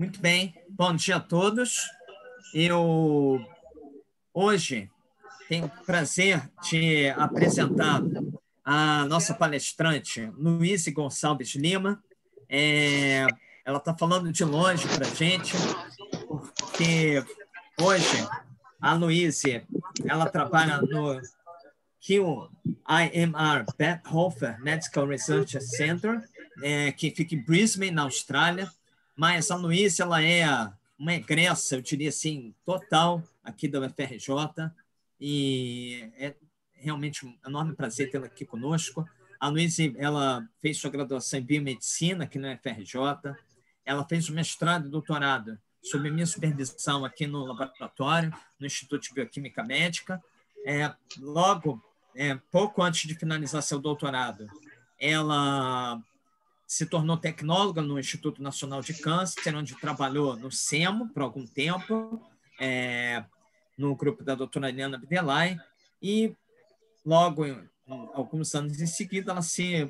Muito bem, bom dia a todos. Eu hoje tenho o prazer de apresentar a nossa palestrante, Luíse Gonçalves Lima. Ela está falando de longe para a gente, porque hoje a Luíse ela trabalha no QIMR Beckhofer Medical Research Center, que fica em Brisbane, na Austrália. Mas a Luíse, ela é uma egressa, eu diria assim, total aqui da UFRJ, e é realmente um enorme prazer tê-la aqui conosco. A Luíse, ela fez sua graduação em biomedicina aqui na UFRJ, ela fez o mestrado e doutorado sob minha supervisão aqui no laboratório, no Instituto de Bioquímica Médica. Pouco antes de finalizar seu doutorado, ela se tornou tecnóloga no Instituto Nacional de Câncer, onde trabalhou no SEMO por algum tempo, no grupo da doutora Eliana Bidelay, e logo, alguns anos em seguida, ela se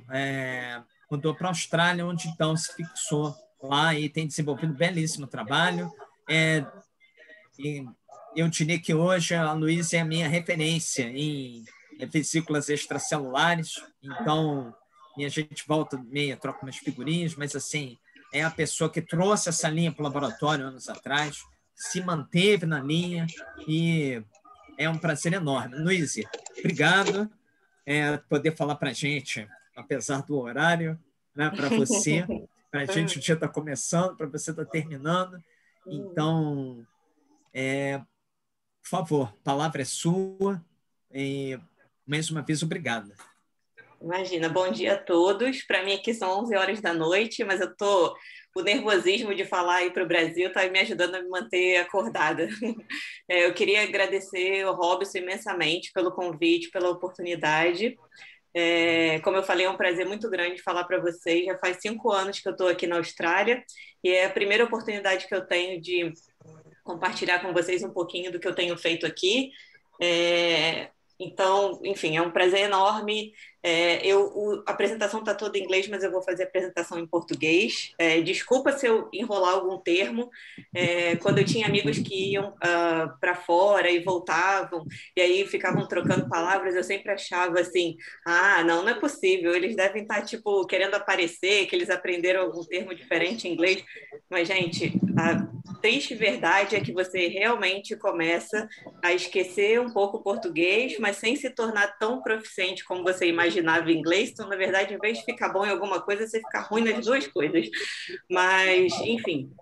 mudou para a Austrália, onde então se fixou lá e tem desenvolvido um belíssimo trabalho. E eu diria que hoje a Luíse é a minha referência em vesículas extracelulares, então e a gente volta meia, troca umas figurinhas, mas assim, é a pessoa que trouxe essa linha para o laboratório anos atrás, se manteve na linha e é um prazer enorme. Luíse, obrigado por poder falar para a gente, apesar do horário, né, para você, para a gente o dia está começando, para você está terminando, então, por favor, a palavra é sua e, mais uma vez, obrigado. Imagina, bom dia a todos. Para mim aqui são 11 horas da noite, mas o nervosismo de falar aí para o Brasil está me ajudando a me manter acordada. Eu queria agradecer ao Robson imensamente pelo convite, pela oportunidade. Como eu falei, é um prazer muito grande falar para vocês. Já faz 5 anos que eu estou aqui na Austrália e é a primeira oportunidade que eu tenho de compartilhar com vocês um pouquinho do que eu tenho feito aqui. Então, enfim, é um prazer enorme. A apresentação está toda em inglês, mas eu vou fazer a apresentação em português. Desculpa se eu enrolar algum termo. Quando eu tinha amigos que iam para fora e voltavam, e aí ficavam trocando palavras, eu sempre achava assim, não é possível, eles devem estar, tipo, querendo aparecer, que eles aprenderam algum termo diferente em inglês. Mas, gente, a triste verdade é que você realmente começa a esquecer um pouco o português, mas sem se tornar tão proficiente como você imaginava em inglês. Então, na verdade, em vez de ficar bom em alguma coisa, você fica ruim nas duas coisas. Mas, enfim,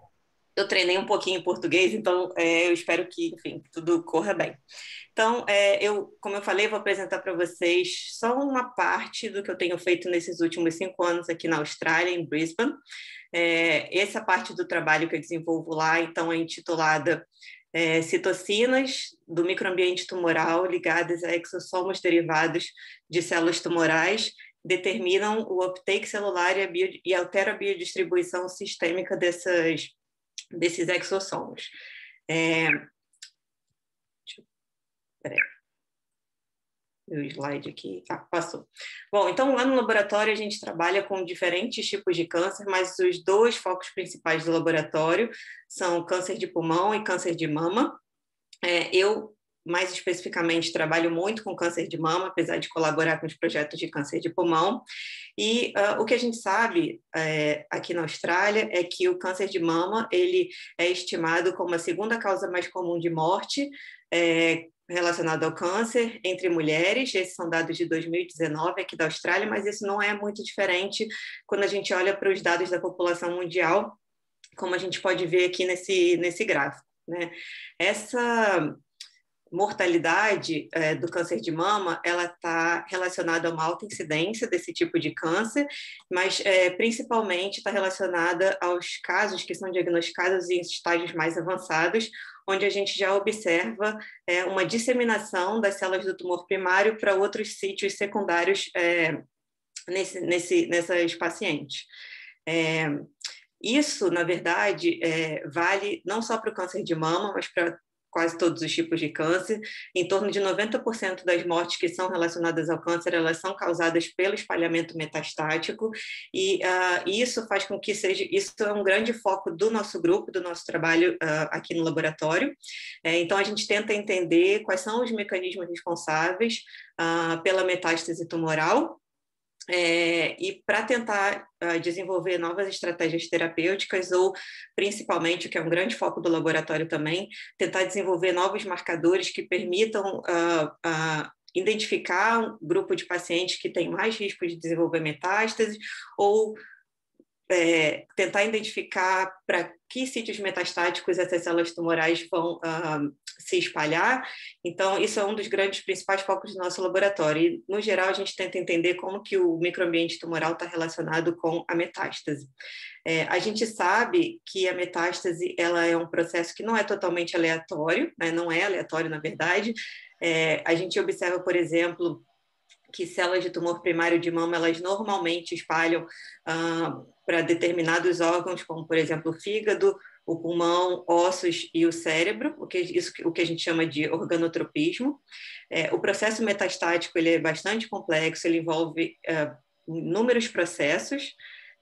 eu treinei um pouquinho em português, então eu espero que, enfim, tudo corra bem. Então, como eu falei, vou apresentar para vocês só uma parte do que eu tenho feito nesses últimos 5 anos aqui na Austrália, em Brisbane. Essa parte do trabalho que eu desenvolvo lá, então, é intitulada citocinas do microambiente tumoral ligadas a exossomos derivados de células tumorais determinam o uptake celular e alteram a biodistribuição sistêmica desses exossomos. Peraí. O slide aqui, passou. Bom, então lá no laboratório a gente trabalha com diferentes tipos de câncer, mas os 2 focos principais do laboratório são câncer de pulmão e câncer de mama. Eu, mais especificamente, trabalho muito com câncer de mama, apesar de colaborar com os projetos de câncer de pulmão. E o que a gente sabe aqui na Austrália é que o câncer de mama ele é estimado como a segunda causa mais comum de morte relacionado ao câncer entre mulheres. Esses são dados de 2019 aqui da Austrália, mas isso não é muito diferente quando a gente olha para os dados da população mundial, como a gente pode ver aqui nesse gráfico, né? Essa mortalidade do câncer de mama, ela está relacionada a uma alta incidência desse tipo de câncer, mas principalmente está relacionada aos casos que são diagnosticados em estágios mais avançados, onde a gente já observa uma disseminação das células do tumor primário para outros sítios secundários nessas pacientes. Isso, na verdade, vale não só para o câncer de mama, mas para quase todos os tipos de câncer. Em torno de 90% das mortes que são relacionadas ao câncer, elas são causadas pelo espalhamento metastático, e isso faz com que isso é um grande foco do nosso grupo, do nosso trabalho aqui no laboratório. Então, a gente tenta entender quais são os mecanismos responsáveis pela metástase tumoral, e para tentar desenvolver novas estratégias terapêuticas, ou principalmente, o que é um grande foco do laboratório também, tentar desenvolver novos marcadores que permitam identificar um grupo de pacientes que tem mais risco de desenvolver metástase, ou tentar identificar para que sítios metastáticos essas células tumorais vão se espalhar. Então, isso é um dos grandes principais focos do nosso laboratório. E, no geral, a gente tenta entender como que o microambiente tumoral está relacionado com a metástase. A gente sabe que a metástase ela é um processo que não é totalmente aleatório, né? Não é aleatório, na verdade. A gente observa, por exemplo, que células de tumor primário de mama, elas normalmente espalham para determinados órgãos, como, por exemplo, o fígado, o pulmão, ossos e o cérebro, o que a gente chama de organotropismo. O processo metastático ele é bastante complexo, ele envolve inúmeros processos,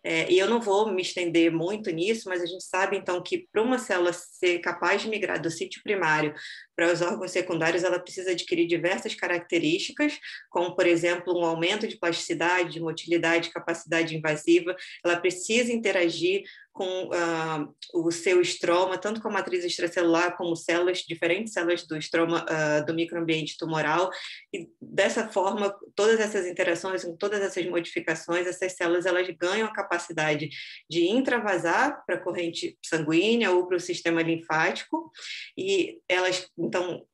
e eu não vou me estender muito nisso, mas a gente sabe, então, que para uma célula ser capaz de migrar do sítio primário para os órgãos secundários, ela precisa adquirir diversas características, como, por exemplo, um aumento de plasticidade, de motilidade, capacidade invasiva. Ela precisa interagir com o seu estroma, tanto com a matriz extracelular como diferentes células do estroma do microambiente tumoral, e dessa forma, todas essas interações, todas essas modificações, essas células elas ganham a capacidade de intravasar para a corrente sanguínea ou para o sistema linfático, e elas, então,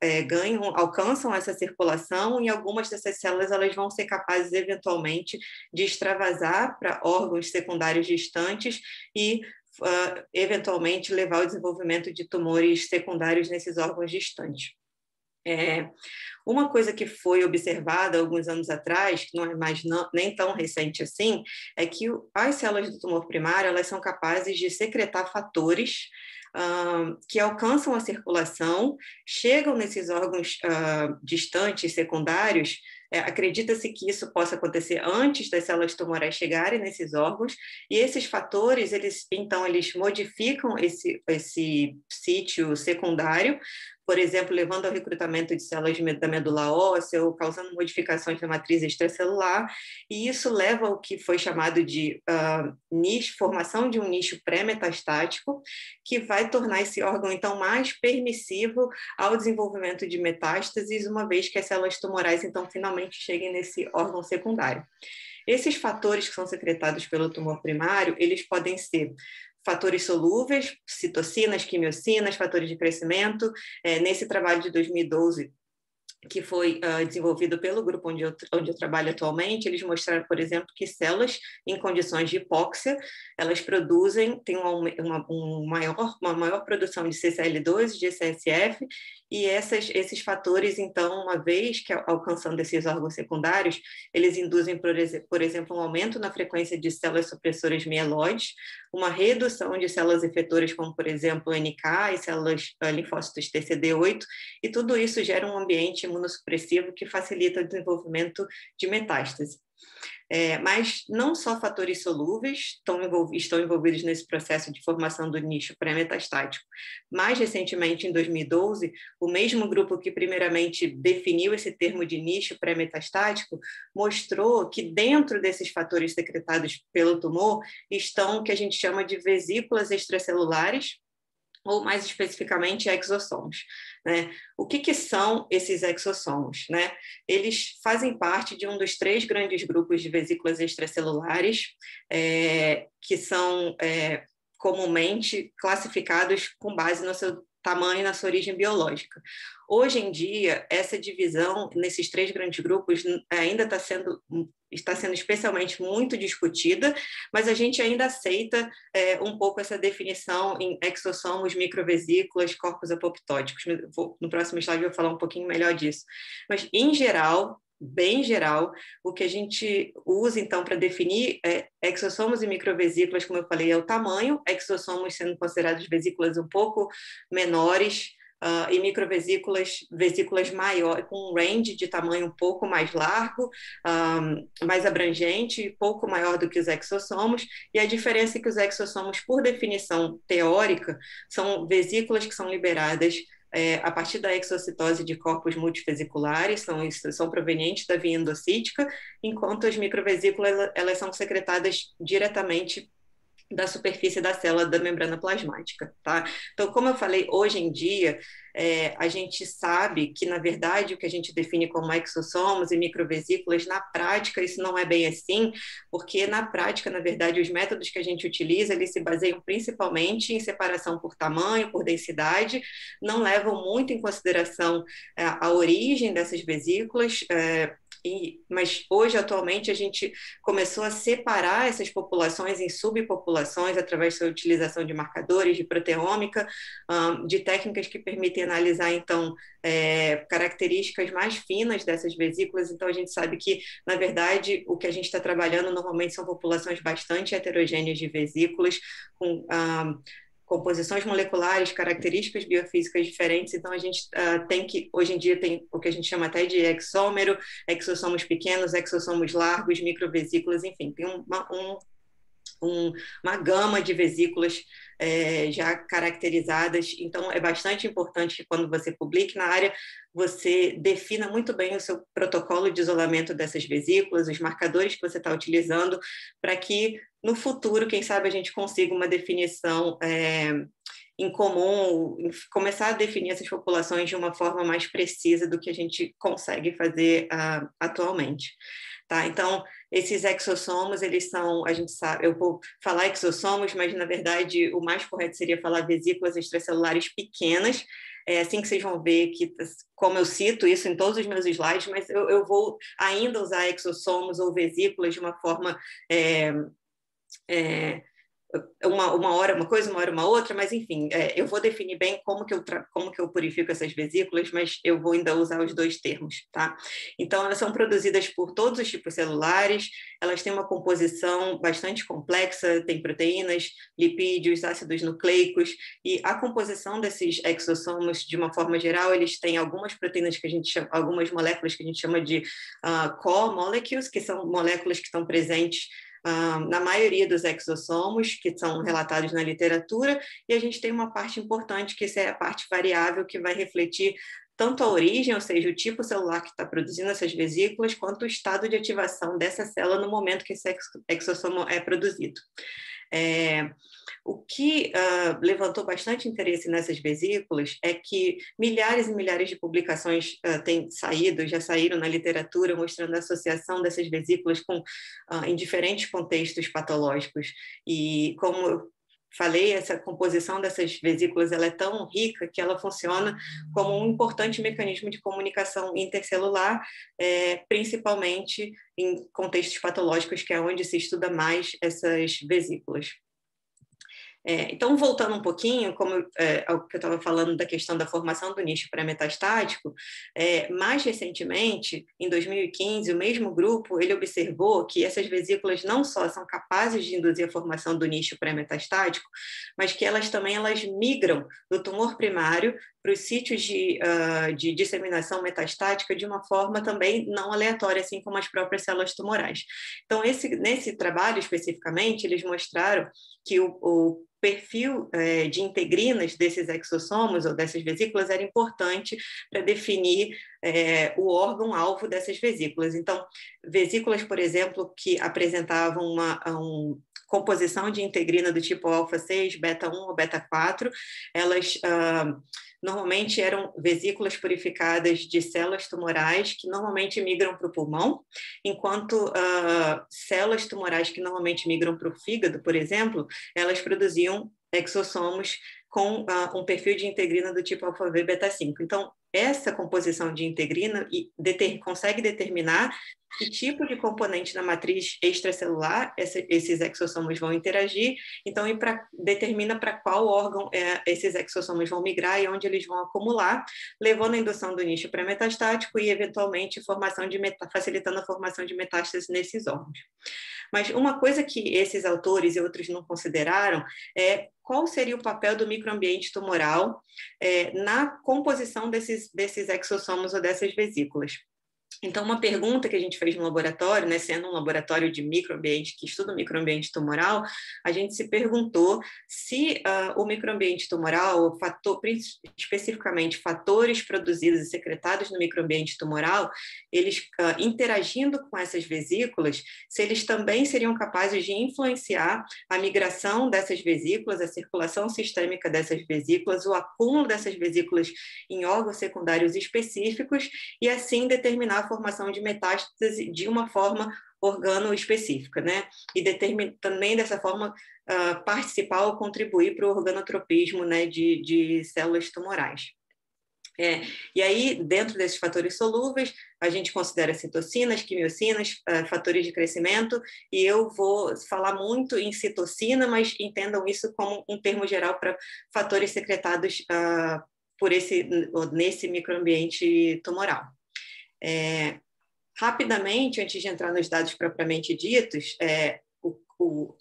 alcançam essa circulação, e algumas dessas células elas vão ser capazes, eventualmente, de extravasar para órgãos secundários distantes e eventualmente levar ao desenvolvimento de tumores secundários nesses órgãos distantes. Uma coisa que foi observada alguns anos atrás, que não é mais nem tão recente assim, é que as células do tumor primário elas são capazes de secretar fatores que alcançam a circulação, chegam nesses órgãos distantes, secundários. Acredita-se que isso possa acontecer antes das células tumorais chegarem nesses órgãos, e esses fatores, eles modificam esse sítio secundário, por exemplo, levando ao recrutamento de células da medula óssea ou causando modificações na matriz extracelular, e isso leva ao que foi chamado de formação de um nicho pré-metastático, que vai tornar esse órgão, então, mais permissivo ao desenvolvimento de metástases, uma vez que as células tumorais, então, finalmente cheguem nesse órgão secundário. Esses fatores que são secretados pelo tumor primário, eles podem ser fatores solúveis, citocinas, quimiocinas, fatores de crescimento. Nesse trabalho de 2012, que foi desenvolvido pelo grupo onde eu trabalho atualmente, eles mostraram, por exemplo, que células em condições de hipóxia, elas têm uma maior produção de CCL2, de CSF, e esses fatores, então, uma vez que alcançando esses órgãos secundários, eles induzem, por exemplo, um aumento na frequência de células supressoras mieloides, uma redução de células efetoras, como, por exemplo, o NK e células linfócitos TCD8, e tudo isso gera um ambiente imunossupressivo que facilita o desenvolvimento de metástase. Mas não só fatores solúveis estão envolvidos nesse processo de formação do nicho pré-metastático. Mais recentemente, em 2012, o mesmo grupo que primeiramente definiu esse termo de nicho pré-metastático mostrou que dentro desses fatores secretados pelo tumor estão o que a gente chama de vesículas extracelulares, ou mais especificamente exossomos. Né? O que são esses exossomos? Né? Eles fazem parte de um dos 3 grandes grupos de vesículas extracelulares, que são comumente classificados com base no seu tamanho e na sua origem biológica. Hoje em dia, essa divisão nesses 3 grandes grupos ainda está sendo especialmente muito discutida, mas a gente ainda aceita um pouco essa definição em exossomos, microvesículas, corpos apoptóticos. No próximo slide eu vou falar um pouquinho melhor disso. Mas, em geral, bem geral, o que a gente usa, então, para definir exossomos e microvesículas, como eu falei, é o tamanho, exossomos sendo considerados vesículas um pouco menores, e vesículas maiores, com um range de tamanho um pouco mais largo, mais abrangente, pouco maior do que os exossomos, e a diferença é que os exossomos, por definição teórica, são vesículas que são liberadas a partir da exocitose de corpos multivesiculares, são provenientes da via endocítica, enquanto as microvesículas elas são secretadas diretamente da superfície da célula da membrana plasmática, tá? Então, como eu falei, hoje em dia, a gente sabe que, na verdade, o que a gente define como exossomos e microvesículas, na prática, isso não é bem assim, porque, na prática, na verdade, os métodos que a gente utiliza, eles se baseiam principalmente em separação por tamanho, por densidade, não levam muito em consideração a origem dessas vesículas, mas hoje, atualmente, a gente começou a separar essas populações em subpopulações através da utilização de marcadores, de proteômica, de técnicas que permitem analisar, então, características mais finas dessas vesículas. Então, a gente sabe que, na verdade, o que a gente está trabalhando normalmente são populações bastante heterogêneas de vesículas, com composições moleculares, características biofísicas diferentes. Então, a gente hoje em dia, tem o que a gente chama até de exômero, exossomos pequenos, exossomos largos, microvesículas, enfim, tem uma gama de vesículas já caracterizadas. Então, é bastante importante que, quando você publique na área, você defina muito bem o seu protocolo de isolamento dessas vesículas, os marcadores que você está utilizando, para que, no futuro, quem sabe, a gente consiga uma definição em comum, começar a definir essas populações de uma forma mais precisa do que a gente consegue fazer atualmente. Tá? Então, esses exossomos, eles são, a gente sabe, eu vou falar exossomos, mas, na verdade, o mais correto seria falar vesículas extracelulares pequenas. É assim que vocês vão ver que, como eu cito isso em todos os meus slides, mas eu vou ainda usar exossomos ou vesículas de uma forma uma hora uma coisa, uma hora uma outra, mas, enfim, eu vou definir bem como que eu purifico essas vesículas, mas eu vou ainda usar os dois termos, tá? Então, elas são produzidas por todos os tipos celulares, elas têm uma composição bastante complexa, tem proteínas, lipídios, ácidos nucleicos, e a composição desses exossomos, de uma forma geral, eles têm algumas proteínas que a gente chama, algumas moléculas que a gente chama de core molecules, que são moléculas que estão presentes na maioria dos exossomos, que são relatados na literatura, e a gente tem uma parte importante, que é a parte variável, que vai refletir tanto a origem, ou seja, o tipo celular que está produzindo essas vesículas, quanto o estado de ativação dessa célula no momento que esse exossomo é produzido. O que levantou bastante interesse nessas vesículas é que milhares e milhares de publicações já saíram na literatura, mostrando a associação dessas vesículas em diferentes contextos patológicos. E, como eu falei, essa composição dessas vesículas ela é tão rica que ela funciona como um importante mecanismo de comunicação intercelular, principalmente em contextos patológicos, que é onde se estuda mais essas vesículas. Então, voltando um pouquinho, ao que eu estava falando da questão da formação do nicho pré-metastático, mais recentemente, em 2015, o mesmo grupo ele observou que essas vesículas não só são capazes de induzir a formação do nicho pré-metastático, mas que elas migram do tumor primário para os sítios de disseminação metastática de uma forma também não aleatória, assim como as próprias células tumorais. Então, nesse trabalho especificamente, eles mostraram que o perfil de integrinas desses exossomos ou dessas vesículas era importante para definir o órgão-alvo dessas vesículas. Então, vesículas, por exemplo, que apresentavam uma composição de integrina do tipo alfa-6, beta-1 ou beta-4, elas normalmente eram vesículas purificadas de células tumorais que normalmente migram para o pulmão, enquanto células tumorais que normalmente migram para o fígado, por exemplo, elas produziam exossomos com um perfil de integrina do tipo alfa-V beta-5. Então, essa composição de integrina consegue determinar que tipo de componente na matriz extracelular esses exossomos vão interagir, então determina para qual órgão esses exossomos vão migrar e onde eles vão acumular, levando à indução do nicho pré-metastático e, eventualmente, facilitando a formação de metástases nesses órgãos. Mas uma coisa que esses autores e outros não consideraram é qual seria o papel do microambiente tumoral na composição desses exossomos ou dessas vesículas. Então, uma pergunta que a gente fez no laboratório, né, sendo um laboratório de microambiente, que estuda o microambiente tumoral, a gente se perguntou se o microambiente tumoral, especificamente fatores produzidos e secretados no microambiente tumoral, eles interagindo com essas vesículas, se eles também seriam capazes de influenciar a migração dessas vesículas, a circulação sistêmica dessas vesículas, o acúmulo dessas vesículas em órgãos secundários específicos e, assim, determinar a formação de metástase de uma forma organoespecífica, né? E também, dessa forma, participar ou contribuir para o organotropismo, né, de células tumorais. E aí, dentro desses fatores solúveis, a gente considera citocinas, quimiocinas, fatores de crescimento, e eu vou falar muito em citocina, mas entendam isso como um termo geral para fatores secretados nesse microambiente tumoral. Rapidamente, antes de entrar nos dados propriamente ditos,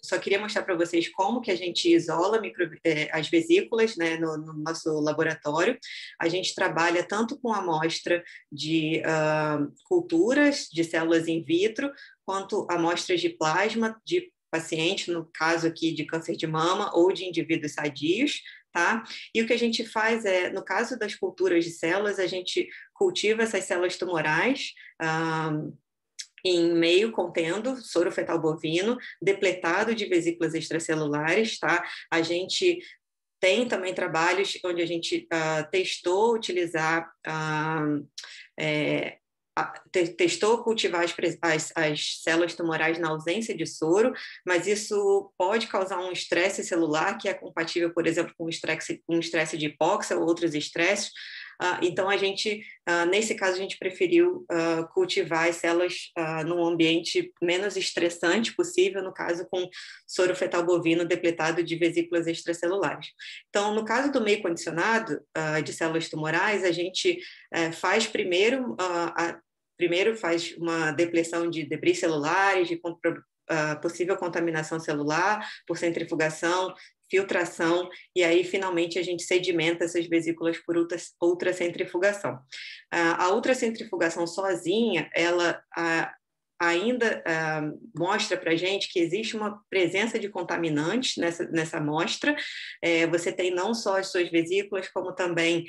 só queria mostrar para vocês como que a gente isola as vesículas, né, no nosso laboratório. A gente trabalha tanto com amostra de culturas de células in vitro, quanto amostras de plasma de paciente, no caso aqui de câncer de mama ou de indivíduos sadios, tá? E o que a gente faz no caso das culturas de células, a gente cultiva essas células tumorais em meio contendo soro fetal bovino, depletado de vesículas extracelulares, tá? A gente tem também trabalhos onde a gente testou utilizar testou cultivar as células tumorais na ausência de soro, mas isso pode causar um estresse celular que é compatível, por exemplo, com um estresse de hipóxia ou outros estresses. Então, nesse caso, a gente preferiu cultivar as células num ambiente menos estressante possível, no caso, com soro fetal bovino depletado de vesículas extracelulares. Então, no caso do meio condicionado de células tumorais, a gente faz primeiro faz uma depleção de debris celulares, de possível contaminação celular por centrifugação, filtração, e aí, finalmente, a gente sedimenta essas vesículas por ultracentrifugação. A ultracentrifugação sozinha, ela ainda mostra para a gente que existe uma presença de contaminantes nessa amostra. Você tem não só as suas vesículas, como também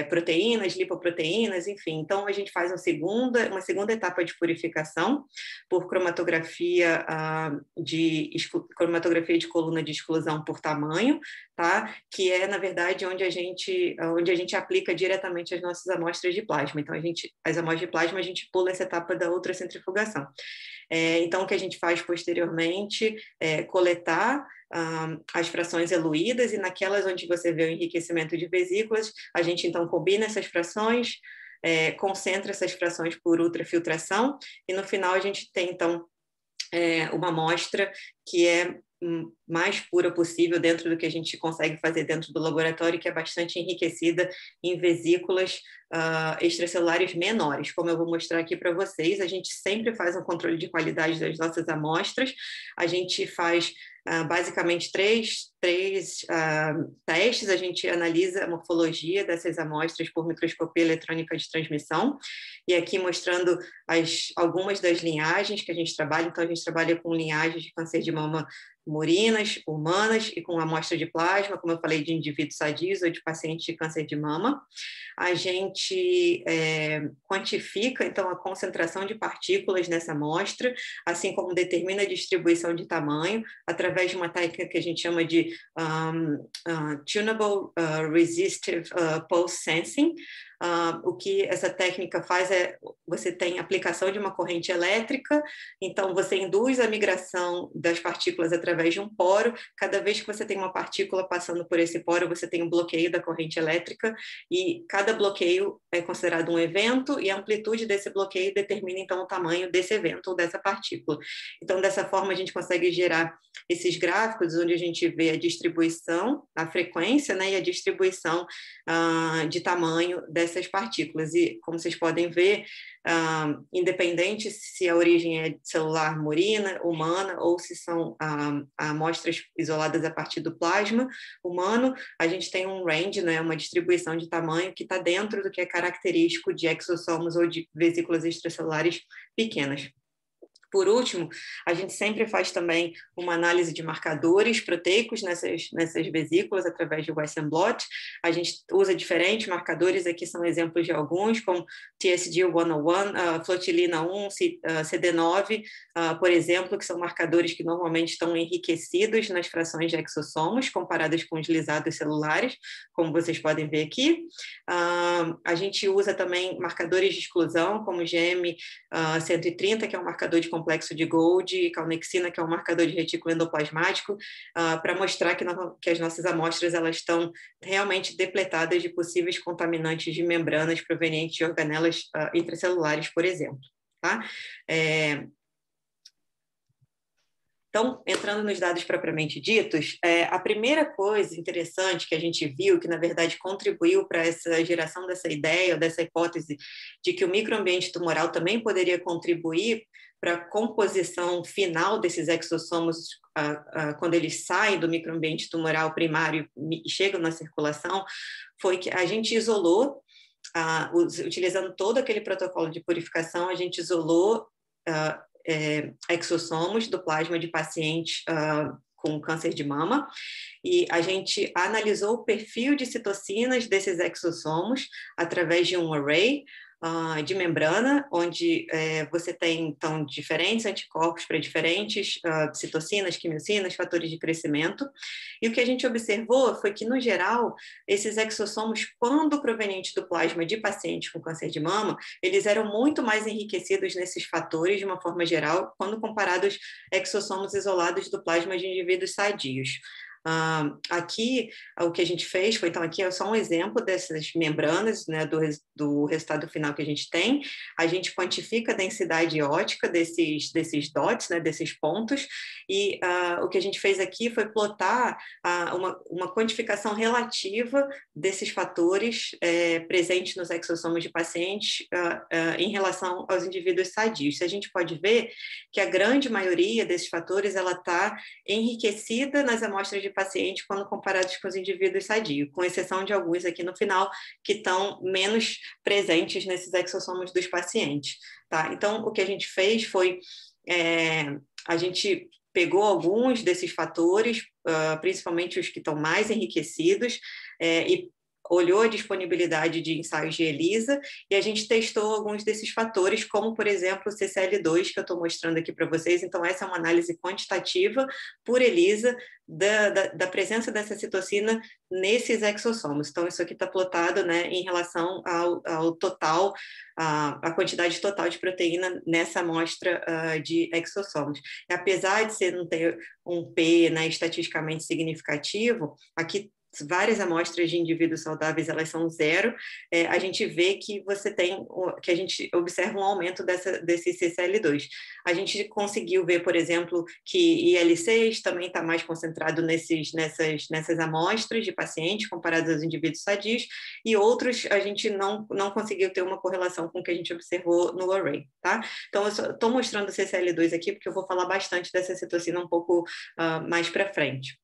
proteínas, lipoproteínas, enfim. Então, a gente faz uma segunda etapa de purificação por cromatografia de coluna de exclusão por tamanho, tá? Que é, na verdade, onde a gente aplica diretamente as nossas amostras de plasma. Então, as amostras de plasma, a gente pula essa etapa da ultracentrifugação. Então, o que a gente faz posteriormente é coletar as frações eluídas, e naquelas onde você vê o enriquecimento de vesículas, a gente, então, combina essas frações, concentra essas frações por ultrafiltração, e no final a gente tem, então, uma amostra que é mais pura possível dentro do que a gente consegue fazer dentro do laboratório, que é bastante enriquecida em vesículas extracelulares menores. Como eu vou mostrar aqui para vocês, a gente sempre faz um controle de qualidade das nossas amostras. A gente faz basicamente três testes. A gente analisa a morfologia dessas amostras por microscopia eletrônica de transmissão, e aqui mostrando algumas das linhagens que a gente trabalha. Então, a gente trabalha com linhagens de câncer de mama murinas, humanas, e com amostra de plasma, como eu falei, de indivíduos sadios ou de pacientes de câncer de mama. A gente quantifica, então, a concentração de partículas nessa amostra, assim como determina a distribuição de tamanho, através de uma técnica que a gente chama de Tunable Resistive Pulse Sensing. O que essa técnica faz você tem aplicação de uma corrente elétrica, então você induz a migração das partículas através de um poro. Cada vez que você tem uma partícula passando por esse poro, você tem um bloqueio da corrente elétrica, e cada bloqueio é considerado um evento, e a amplitude desse bloqueio determina, então, o tamanho desse evento ou dessa partícula. Então, dessa forma, a gente consegue gerar esses gráficos onde a gente vê a distribuição, a frequência, né, e a distribuição de tamanho dessas dessas partículas. E, como vocês podem ver, independente se a origem é celular murina, humana, ou se são amostras isoladas a partir do plasma humano, a gente tem um range, né, uma distribuição de tamanho que está dentro do que é característico de exossomos ou de vesículas extracelulares pequenas. Por último, a gente sempre faz também uma análise de marcadores proteicos nessas vesículas através de Western blot. A gente usa diferentes marcadores, aqui são exemplos de alguns, como TSG101, flotilina 1, CD9, por exemplo, que são marcadores que normalmente estão enriquecidos nas frações de exossomos, comparadas com os lisados celulares, como vocês podem ver aqui. A gente usa também marcadores de exclusão, como GM130, que é um marcador de complexo de Gold, e calnexina, que é um marcador de retículo endoplasmático, para mostrar que as nossas amostras elas estão realmente depletadas de possíveis contaminantes de membranas provenientes de organelas intracelulares, por exemplo. Tá? Então, entrando nos dados propriamente ditos, a primeira coisa interessante que a gente viu, que na verdade contribuiu para essa geração dessa ideia, ou dessa hipótese de que o microambiente tumoral também poderia contribuir para a composição final desses exossomos quando eles saem do microambiente tumoral primário e chegam na circulação, foi que a gente isolou, utilizando todo aquele protocolo de purificação, a gente isolou exossomos do plasma de pacientes com câncer de mama, e a gente analisou o perfil de citocinas desses exossomos através de um array de membrana, onde você tem, então, diferentes anticorpos para diferentes citocinas, quimiocinas, fatores de crescimento, e o que a gente observou foi que, no geral, esses exossomos, quando provenientes do plasma de pacientes com câncer de mama, eles eram muito mais enriquecidos nesses fatores, de uma forma geral, quando comparados a exossomos isolados do plasma de indivíduos sadios. Aqui, o que a gente fez foi, então, aqui é só um exemplo dessas membranas, né, do resultado final que a gente tem. A gente quantifica a densidade ótica desses dots, né, desses pontos, e o que a gente fez aqui foi plotar uma quantificação relativa desses fatores presentes nos exossomos de pacientes em relação aos indivíduos sadios. A gente pode ver que a grande maioria desses fatores ela está enriquecida nas amostras de paciente quando comparados com os indivíduos sadios, com exceção de alguns aqui no final que estão menos presentes nesses exossomos dos pacientes. Tá? Então, o que a gente fez foi, a gente pegou alguns desses fatores, principalmente os que estão mais enriquecidos, e olhou a disponibilidade de ensaios de ELISA e a gente testou alguns desses fatores, como, por exemplo, o CCL2, que eu estou mostrando aqui para vocês. Então, essa é uma análise quantitativa por ELISA da presença dessa citocina nesses exossomos. Então, isso aqui está plotado, né, em relação ao total, a quantidade total de proteína nessa amostra de exossomos. E, apesar de não ter um P, né, estatisticamente significativo, aqui várias amostras de indivíduos saudáveis elas são zero, a gente vê que que a gente observa um aumento desse CCL2. A gente conseguiu ver, por exemplo, que IL6 também está mais concentrado nessas amostras de pacientes comparados aos indivíduos sadios, e outros a gente não conseguiu ter uma correlação com o que a gente observou no array, tá? Então, eu estou mostrando o CCL2 aqui porque eu vou falar bastante dessa citocina um pouco mais para frente.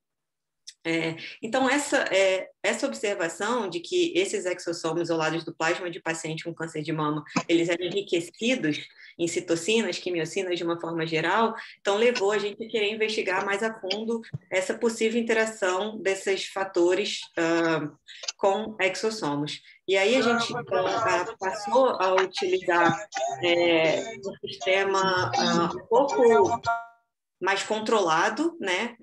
Então, essa observação de que esses exossomos isolados do plasma de paciente com câncer de mama, eles eram enriquecidos em citocinas, quimiocinas de uma forma geral, então levou a gente a querer investigar mais a fundo essa possível interação desses fatores com exossomos. E aí a gente passou a utilizar um sistema um pouco mais controlado, né,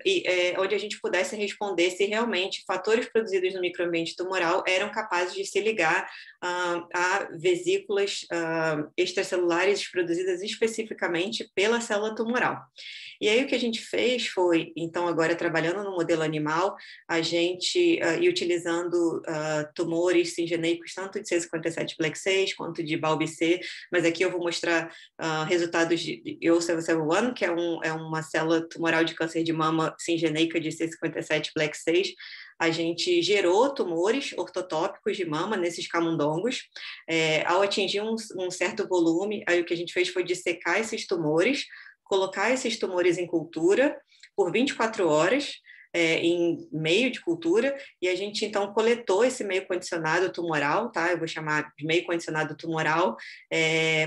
onde a gente pudesse responder se realmente fatores produzidos no microambiente tumoral eram capazes de se ligar a vesículas extracelulares produzidas especificamente pela célula tumoral. E aí o que a gente fez foi, então agora trabalhando no modelo animal, a gente, e utilizando tumores singeneicos tanto de C57 Black 6 quanto de BALB/C, mas aqui eu vou mostrar resultados de EO771, que é uma célula tumoral de câncer de mama singeneica de C57 Black 6. A gente gerou tumores ortotópicos de mama nesses camundongos. Ao atingir um certo volume, aí o que a gente fez foi dissecar esses tumores, colocar esses tumores em cultura por 24 horas, em meio de cultura, e a gente, então, coletou esse meio condicionado tumoral, tá? Eu vou chamar de meio condicionado tumoral,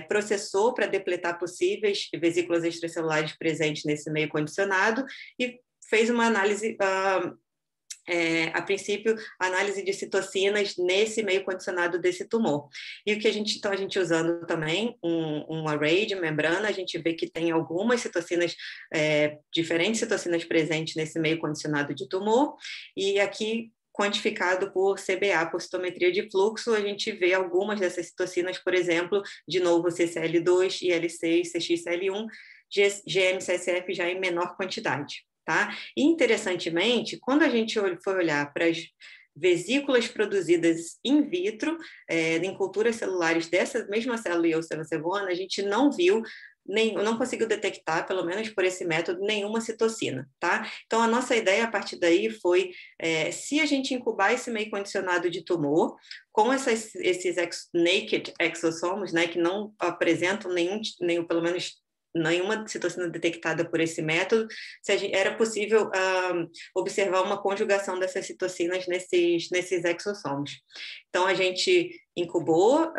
processou para depletar possíveis vesículas extracelulares presentes nesse meio condicionado e fez uma análise... a princípio, análise de citocinas nesse meio condicionado desse tumor. E o que a gente usando também um array de membrana, a gente vê que tem algumas citocinas, diferentes citocinas presentes nesse meio condicionado de tumor, e aqui quantificado por CBA, por citometria de fluxo, a gente vê algumas dessas citocinas, por exemplo, de novo CCL2, IL6, CXCL1, GM-CSF já em menor quantidade. Tá? E, interessantemente, quando a gente foi olhar para as vesículas produzidas in vitro, em culturas celulares dessa mesma célula eoserocebuana, a gente não viu, não conseguiu detectar, pelo menos por esse método, nenhuma citocina. Tá? Então, a nossa ideia a partir daí foi, se a gente incubar esse meio condicionado de tumor, com esses naked exossomos, né, que não apresentam nenhum, pelo menos nenhuma citocina detectada por esse método, era possível observar uma conjugação dessas citocinas nesses exossomos. Então, a gente incubou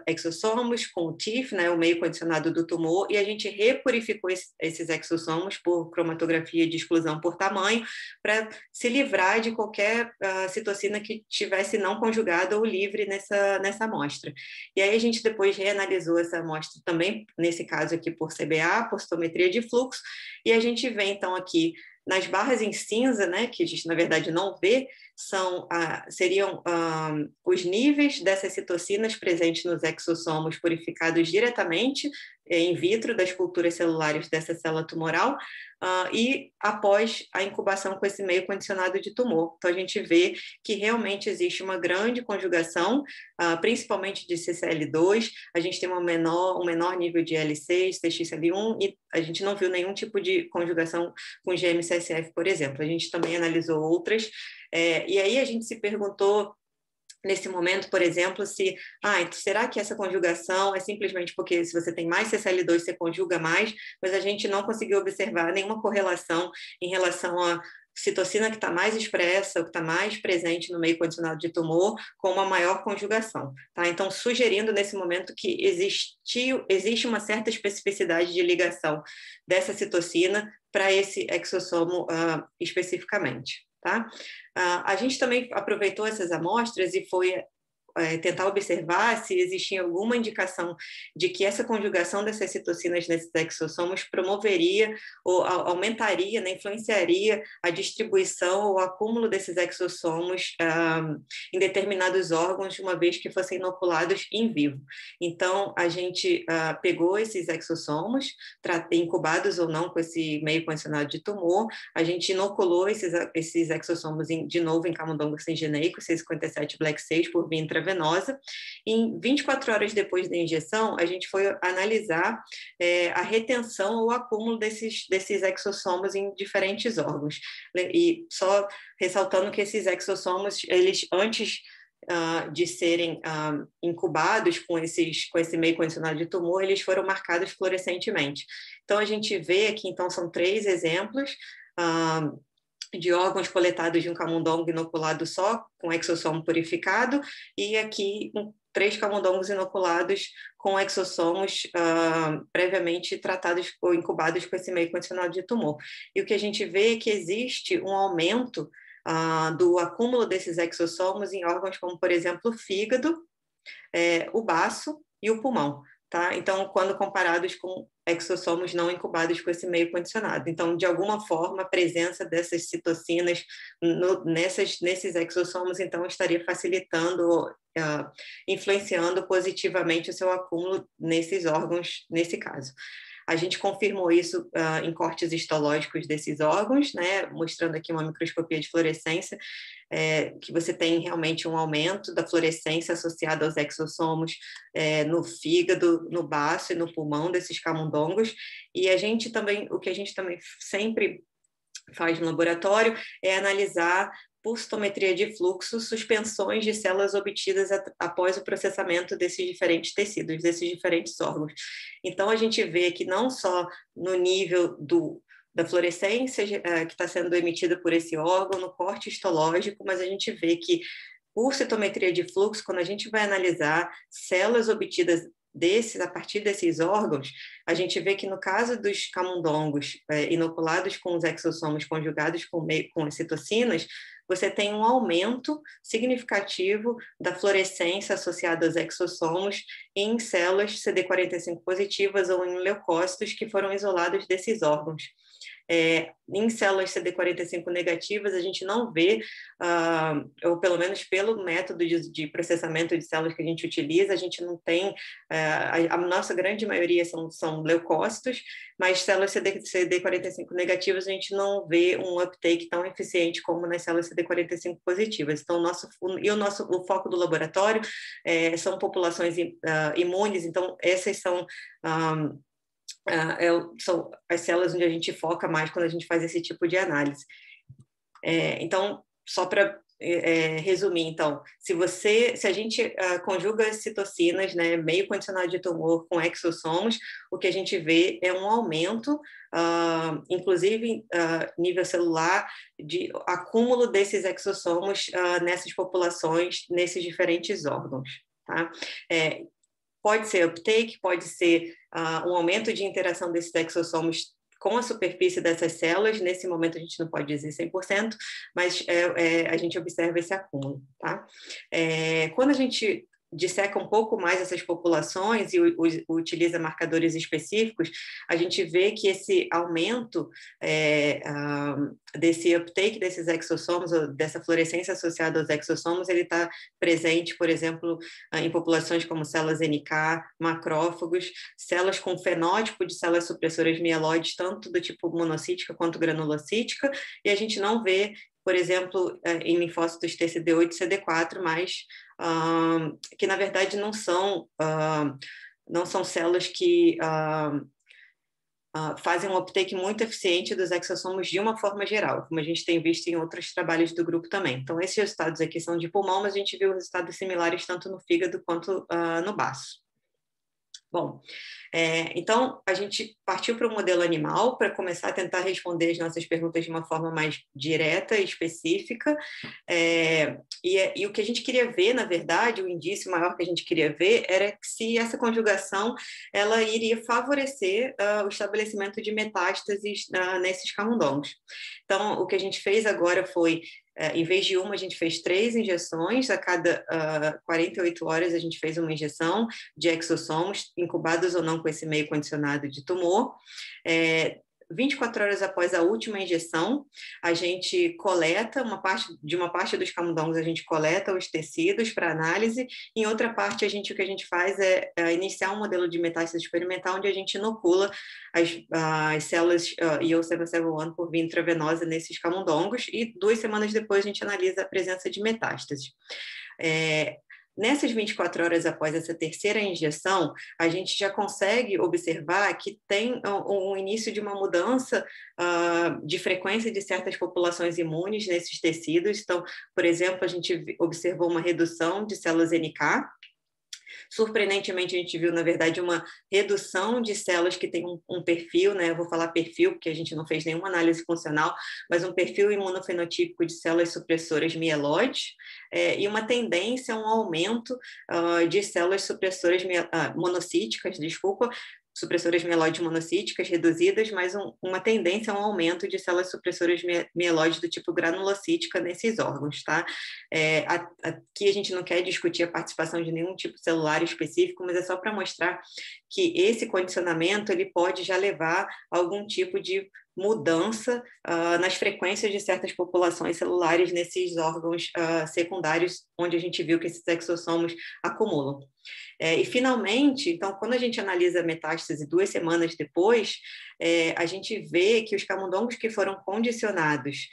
exossomos com o TIF, né, o meio condicionado do tumor, e a gente repurificou esses exossomos por cromatografia de exclusão por tamanho, para se livrar de qualquer citocina que tivesse não conjugada ou livre nessa amostra. E aí a gente depois reanalisou essa amostra também, nesse caso aqui por CBA, por citometria de fluxo, e a gente vê então aqui nas barras em cinza, né, que a gente na verdade não vê, seriam os níveis dessas citocinas presentes nos exossomos purificados diretamente in vitro das culturas celulares dessa célula tumoral e após a incubação com esse meio condicionado de tumor. Então, a gente vê que realmente existe uma grande conjugação, principalmente de CCL2, a gente tem um menor nível de L6, TXL1, e a gente não viu nenhum tipo de conjugação com GM-CSF, por exemplo. A gente também analisou outras, e aí a gente se perguntou, nesse momento, por exemplo, será que essa conjugação é simplesmente porque se você tem mais CCL2, você conjuga mais, mas a gente não conseguiu observar nenhuma correlação em relação a citocina que está mais expressa, ou que está mais presente no meio condicionado de tumor, com uma maior conjugação. Tá? Então, sugerindo nesse momento que existe uma certa especificidade de ligação dessa citocina para esse exossomo especificamente. Tá? A gente também aproveitou essas amostras e foi tentar observar se existia alguma indicação de que essa conjugação dessas citocinas nesses exossomos promoveria ou aumentaria, né, influenciaria a distribuição ou acúmulo desses exossomos em determinados órgãos, uma vez que fossem inoculados em vivo. Então, a gente pegou esses exossomos, incubados ou não com esse meio condicionado de tumor, a gente inoculou esses exossomos de novo em camundongo singeneico, C57 Black 6, por via intravenosa. Em 24 horas depois da injeção, a gente foi analisar a retenção ou acúmulo desses exossomos em diferentes órgãos. E só ressaltando que esses exossomos, eles antes de serem incubados com esse meio condicionado de tumor, eles foram marcados fluorescentemente. Então, a gente vê aqui, então, são 3 exemplos de órgãos coletados de um camundongo inoculado só, com exossomo purificado, e aqui 3 camundongos inoculados com exossomos previamente tratados ou incubados com esse meio condicionado de tumor. E o que a gente vê é que existe um aumento do acúmulo desses exossomos em órgãos como, por exemplo, o fígado, o baço e o pulmão. Tá? Então, quando comparados com exossomos não incubados com esse meio condicionado. Então, de alguma forma, a presença dessas citocinas nesses exossomos, então, estaria facilitando, influenciando positivamente o seu acúmulo nesses órgãos, nesse caso. A gente confirmou isso em cortes histológicos desses órgãos, né, mostrando aqui uma microscopia de fluorescência, que você tem realmente um aumento da fluorescência associada aos exossomos no fígado, no baço e no pulmão desses camundongos. E o que a gente também sempre faz no laboratório é analisar por citometria de fluxo, suspensões de células obtidas após o processamento desses diferentes tecidos, desses diferentes órgãos. Então, a gente vê que não só no nível da fluorescência que está sendo emitida por esse órgão, no corte histológico, mas a gente vê que, por citometria de fluxo, quando a gente vai analisar células obtidas a partir desses órgãos, a gente vê que no caso dos camundongos inoculados com os exossomos conjugados com as citocinas, você tem um aumento significativo da fluorescência associada aos exossomos em células CD45 positivas ou em leucócitos que foram isolados desses órgãos. Em células CD45 negativas, a gente não vê, ou pelo menos pelo método de processamento de células que a gente utiliza, a gente não tem, a nossa grande maioria são leucócitos, mas células CD45 negativas a gente não vê um uptake tão eficiente como nas células CD45 positivas. Então, o foco do laboratório são populações imunes, então essas são as células onde a gente foca mais quando a gente faz esse tipo de análise. Então, só para resumir, então, se a gente conjuga as citocinas, né, meio condicionado de tumor com exossomos, o que a gente vê é um aumento, inclusive nível celular, de acúmulo desses exossomos nessas populações, nesses diferentes órgãos, tá? Pode ser uptake, pode ser um aumento de interação desses exossomos com a superfície dessas células. Nesse momento a gente não pode dizer 100%, mas a gente observa esse acúmulo, tá? Quando a gente disseca um pouco mais essas populações e utiliza marcadores específicos, a gente vê que esse aumento desse uptake desses exossomos, ou dessa fluorescência associada aos exossomos, ele está presente, por exemplo, em populações como células NK, macrófagos, células com fenótipo de células supressoras mieloides, tanto do tipo monocítica quanto granulocítica, e a gente não vê, por exemplo, em linfócitos TCD8 e CD4, mas que, na verdade, não são células que fazem um uptake muito eficiente dos exossomos de uma forma geral, como a gente tem visto em outros trabalhos do grupo também. Então, esses resultados aqui são de pulmão, mas a gente viu resultados similares tanto no fígado quanto no baço. Bom, então a gente partiu para o modelo animal para começar a tentar responder as nossas perguntas de uma forma mais direta e específica, e o que a gente queria ver, na verdade, o indício maior que a gente queria ver era se essa conjugação ela iria favorecer o estabelecimento de metástases nesses camundongos. Então, o que a gente fez agora foi, em vez de uma, a gente fez 3 injeções, a cada 48 horas a gente fez uma injeção de exossomos, incubados ou não com esse meio condicionado de tumor. 24 horas após a última injeção, a gente coleta uma parte dos camundongos, a gente coleta os tecidos para análise, em outra parte o que a gente faz é iniciar um modelo de metástase experimental onde a gente inocula as células IO771 por via intravenosa nesses camundongos e 2 semanas depois a gente analisa a presença de metástases. Nessas 24 horas após essa terceira injeção, a gente já consegue observar que tem um início de uma mudança de frequência de certas populações imunes nesses tecidos. Então, por exemplo, a gente observou uma redução de células NK. Surpreendentemente, a gente viu, na verdade, uma redução de células que têm um perfil, né? Eu vou falar perfil, porque a gente não fez nenhuma análise funcional, mas um perfil imunofenotípico de células supressoras mieloides, e uma tendência a um aumento de células supressoras monocíticas, supressoras mieloides monocíticas reduzidas, mas uma tendência a um aumento de células supressoras mieloides do tipo granulocítica nesses órgãos, tá? Aqui a gente não quer discutir a participação de nenhum tipo celular específico, mas é só para mostrar que esse condicionamento ele pode já levar a algum tipo de mudança nas frequências de certas populações celulares nesses órgãos secundários, onde a gente viu que esses exossomos acumulam. E, finalmente, então, quando a gente analisa a metástase 2 semanas depois, a gente vê que os camundongos que foram condicionados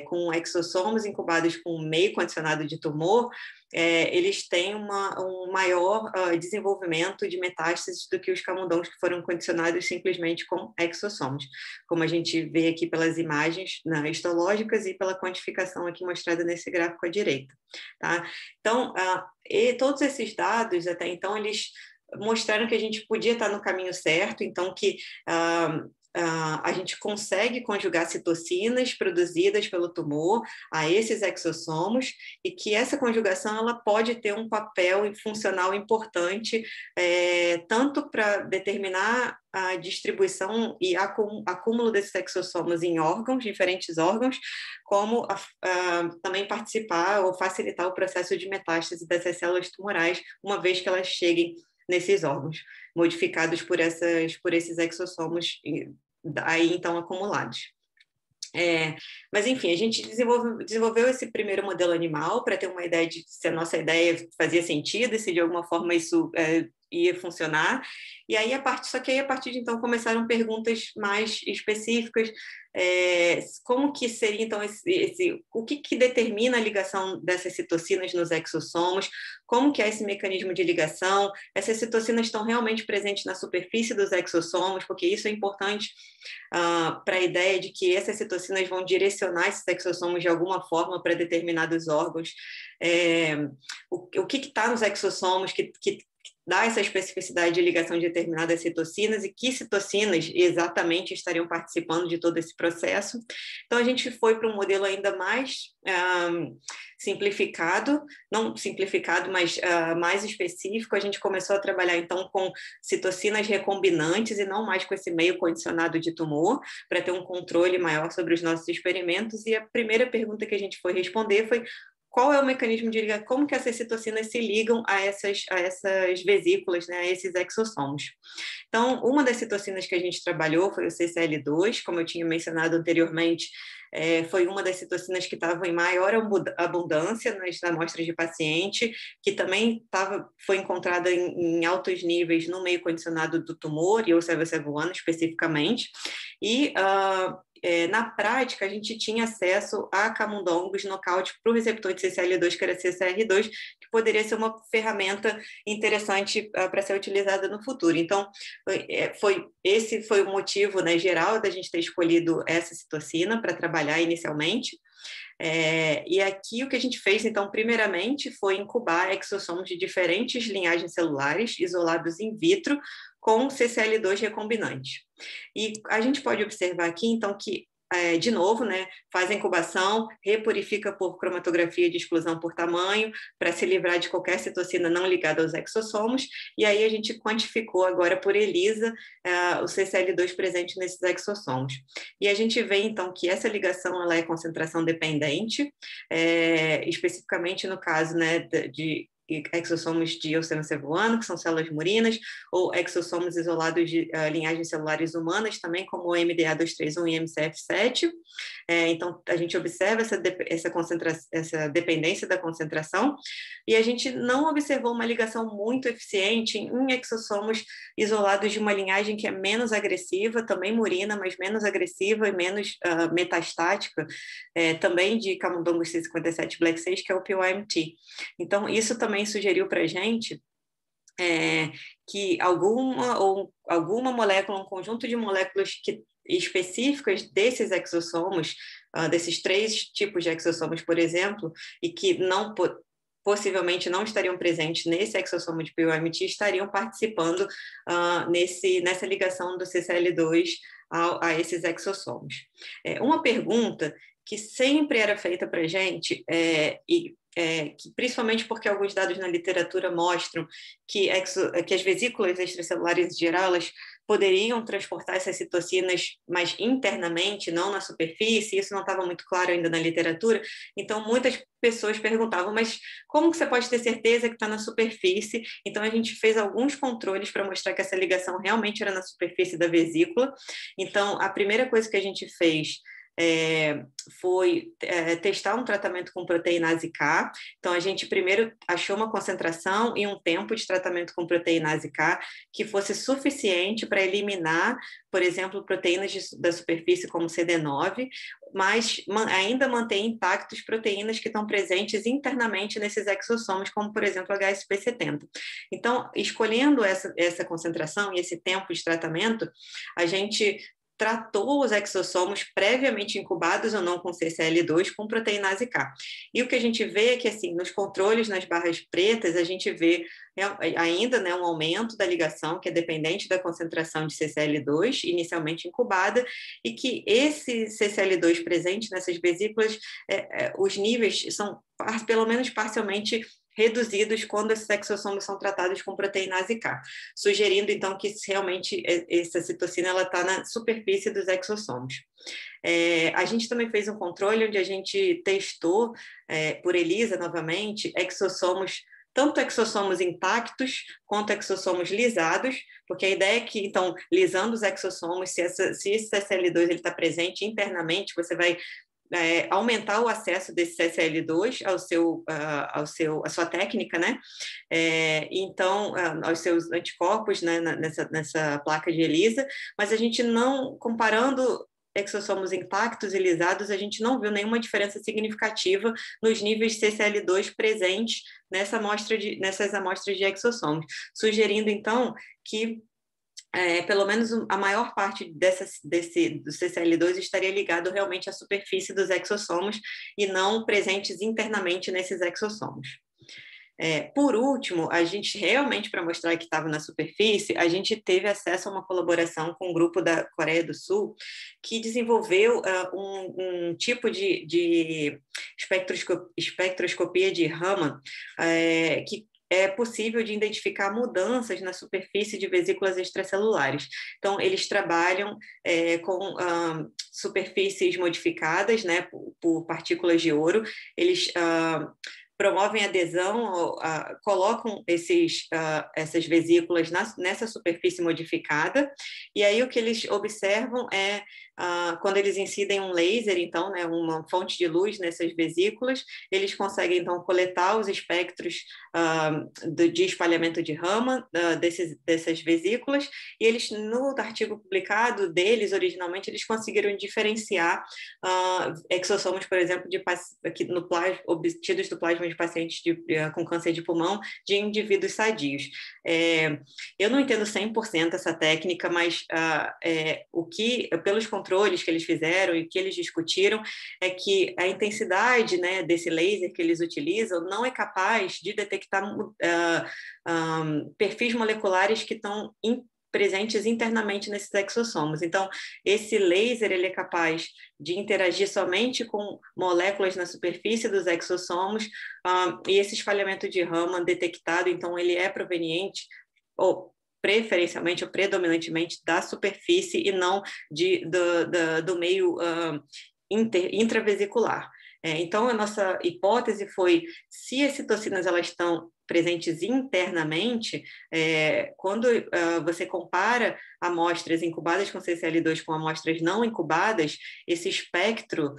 com exossomos incubados com meio condicionado de tumor, eles têm um maior desenvolvimento de metástases do que os camundongos que foram condicionados simplesmente com exossomos, como a gente vê aqui pelas imagens histológicas e pela quantificação aqui mostrada nesse gráfico à direita. Tá? Então, todos esses dados, até então, eles mostraram que a gente podia estar no caminho certo, então que a gente consegue conjugar citocinas produzidas pelo tumor a esses exossomos e que essa conjugação ela pode ter um papel funcional importante, tanto para determinar a distribuição e acúmulo desses exossomos em órgãos, diferentes órgãos, como também participar ou facilitar o processo de metástase dessas células tumorais, uma vez que elas cheguem nesses órgãos, modificados por esses exossomos aí então acumulados. Mas, enfim, a gente desenvolveu esse primeiro modelo animal para ter uma ideia de se a nossa ideia fazia sentido e se de alguma forma isso ia funcionar. E aí, a partir de então, começaram perguntas mais específicas. Como que seria, então, o que determina a ligação dessas citocinas nos exossomos? Como que é esse mecanismo de ligação? Essas citocinas estão realmente presentes na superfície dos exossomos, porque isso é importante para a ideia de que essas citocinas vão direcionar esses exossomos de alguma forma para determinados órgãos. O que está nos exossomos que dá essa especificidade de ligação de determinadas citocinas e que citocinas exatamente estariam participando de todo esse processo. Então, a gente foi para um modelo ainda mais simplificado, não simplificado, mas mais específico. A gente começou a trabalhar, então, com citocinas recombinantes e não mais com esse meio condicionado de tumor, para ter um controle maior sobre os nossos experimentos. E a primeira pergunta que a gente foi responder foi: qual é o mecanismo de ligação, como que essas citocinas se ligam a essas vesículas, né, a esses exossomos? Então, uma das citocinas que a gente trabalhou foi o CCL2, como eu tinha mencionado anteriormente, foi uma das citocinas que estava em maior abundância nas amostras de paciente, que também foi encontrada em altos níveis no meio condicionado do tumor, e o CEV1 especificamente, e na prática, a gente tinha acesso a camundongos nocaute para o receptor de CCL2, que era CCR2, que poderia ser uma ferramenta interessante para ser utilizada no futuro. Então, esse foi o motivo, né, geral da gente ter escolhido essa citocina para trabalhar inicialmente. E aqui o que a gente fez, então, primeiramente, foi incubar exossomos de diferentes linhagens celulares isolados in vitro com CCL2 recombinante. E a gente pode observar aqui, então, que de novo, né, faz a incubação, repurifica por cromatografia de exclusão por tamanho, para se livrar de qualquer citocina não ligada aos exossomos, e aí a gente quantificou agora por ELISA o CCL2 presente nesses exossomos. E a gente vê, então, que essa ligação ela é concentração dependente, especificamente no caso, né, de exossomos de Eosema cebuano, que são células murinas, ou exossomos isolados de linhagens celulares humanas, também como o MDA231 e MCF7. Então, a gente observa essa dependência da concentração, e a gente não observou uma ligação muito eficiente em exossomos isolados de uma linhagem que é menos agressiva, também murina, mas menos agressiva e menos metastática, também de camundongos C57 Black 6, que é o PYMT. Então, isso também sugeriu para a gente que alguma molécula, um conjunto de moléculas específicas desses exossomos, desses 3 tipos de exossomos, por exemplo, e que possivelmente não estariam presentes nesse exossomo de PYMT, estariam participando nessa ligação do CCL2 a esses exossomos. Uma pergunta que sempre era feita para a gente, que principalmente porque alguns dados na literatura mostram que as vesículas extracelulares em geral, elas poderiam transportar essas citocinas mais internamente, não na superfície, isso não estava muito claro ainda na literatura, então muitas pessoas perguntavam, mas como que você pode ter certeza que está na superfície? Então a gente fez alguns controles para mostrar que essa ligação realmente era na superfície da vesícula. Então a primeira coisa que a gente fez foi testar um tratamento com proteinase K. Então, a gente primeiro achou uma concentração e um tempo de tratamento com proteinase K que fosse suficiente para eliminar, por exemplo, proteínas da superfície como CD9, mas ainda manter intactos proteínas que estão presentes internamente nesses exossomos, como, por exemplo, HSP70. Então, escolhendo essa concentração e esse tempo de tratamento, a gente tratou os exossomos previamente incubados ou não com CCL2 com proteinase K. E o que a gente vê é que, assim, nos controles, nas barras pretas, a gente vê ainda, né, um aumento da ligação, que é dependente da concentração de CCL2, inicialmente incubada, e que esse CCL2 presente nessas vesículas, os níveis são pelo menos parcialmente reduzidos quando esses exossomos são tratados com proteinase K, sugerindo, então, que realmente essa citocina está na superfície dos exossomos. A gente também fez um controle onde a gente testou, por ELISA novamente, tanto exossomos intactos quanto exossomos lisados, porque a ideia é que, então, lisando os exossomos, se esse CCL2 está presente internamente, você vai aumentar o acesso desse CCL2 à sua técnica, né? Então, aos seus anticorpos, né, nessa placa de ELISA, mas a gente não, comparando exossomos intactos e lisados, a gente não viu nenhuma diferença significativa nos níveis de CCL2 presentes nessas amostras de exossomos, sugerindo, então, que pelo menos a maior parte do CCL2 estaria ligado realmente à superfície dos exossomos e não presentes internamente nesses exossomos. Por último, a gente realmente, para mostrar que estava na superfície, a gente teve acesso a uma colaboração com um grupo da Coreia do Sul que desenvolveu um tipo de espectroscopia de Raman que é possível de identificar mudanças na superfície de vesículas extracelulares. Então, eles trabalham com superfícies modificadas, né, por partículas de ouro. Eles promovem adesão, colocam essas vesículas nessa superfície modificada, e aí o que eles observam é, quando eles incidem um laser, então, né, uma fonte de luz nessas vesículas, eles conseguem, então, coletar os espectros de espalhamento de Raman dessas vesículas, e eles, no artigo publicado deles, originalmente, eles conseguiram diferenciar exossomos, por exemplo, obtidos do plasma de pacientes com câncer de pulmão de indivíduos sadios. Eu não entendo 100% essa técnica, mas pelos controles que eles fizeram e o que eles discutiram é que a intensidade, né, desse laser que eles utilizam não é capaz de detectar perfis moleculares que estão presentes internamente nesses exossomos. Então, esse laser ele é capaz de interagir somente com moléculas na superfície dos exossomos, e esse espalhamento de Raman detectado, então, ele é proveniente, ou preferencialmente ou predominantemente da superfície e não do meio intravesicular. Então, a nossa hipótese foi, se as citocinas elas estão presentes internamente, quando você compara amostras incubadas com CCL2 com amostras não incubadas, esse espectro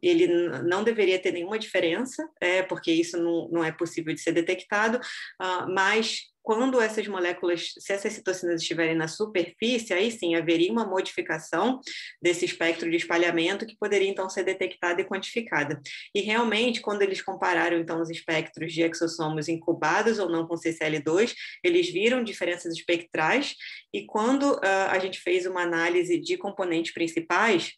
ele não deveria ter nenhuma diferença, porque isso não é possível de ser detectado, mas quando essas moléculas, se essas citocinas estiverem na superfície, aí sim haveria uma modificação desse espectro de espalhamento que poderia então ser detectada e quantificada. E realmente, quando eles compararam então os espectros de exossomos incubados ou não com CCL2, eles viram diferenças espectrais, e quando a gente fez uma análise de componentes principais,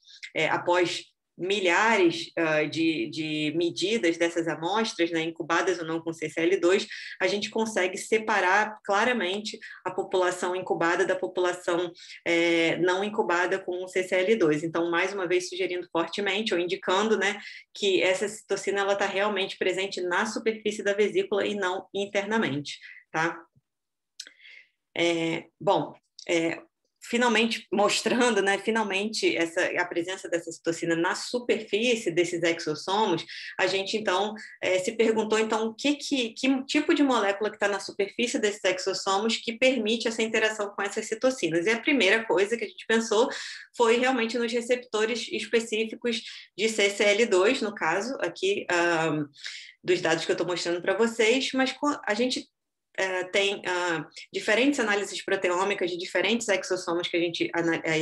após milhares de medidas dessas amostras, né, incubadas ou não com CCL2, a gente consegue separar claramente a população incubada da população não incubada com CCL2. Então, mais uma vez, sugerindo fortemente ou indicando, né, que essa citocina está realmente presente na superfície da vesícula e não internamente, tá? finalmente mostrando, né, finalmente a presença dessa citocina na superfície desses exossomos, a gente então se perguntou então que tipo de molécula que está na superfície desses exossomos que permite essa interação com essas citocinas. E a primeira coisa que a gente pensou foi realmente nos receptores específicos de CCL2, no caso aqui dos dados que eu estou mostrando para vocês, mas a gente tem diferentes análises proteômicas de diferentes exossomos que a gente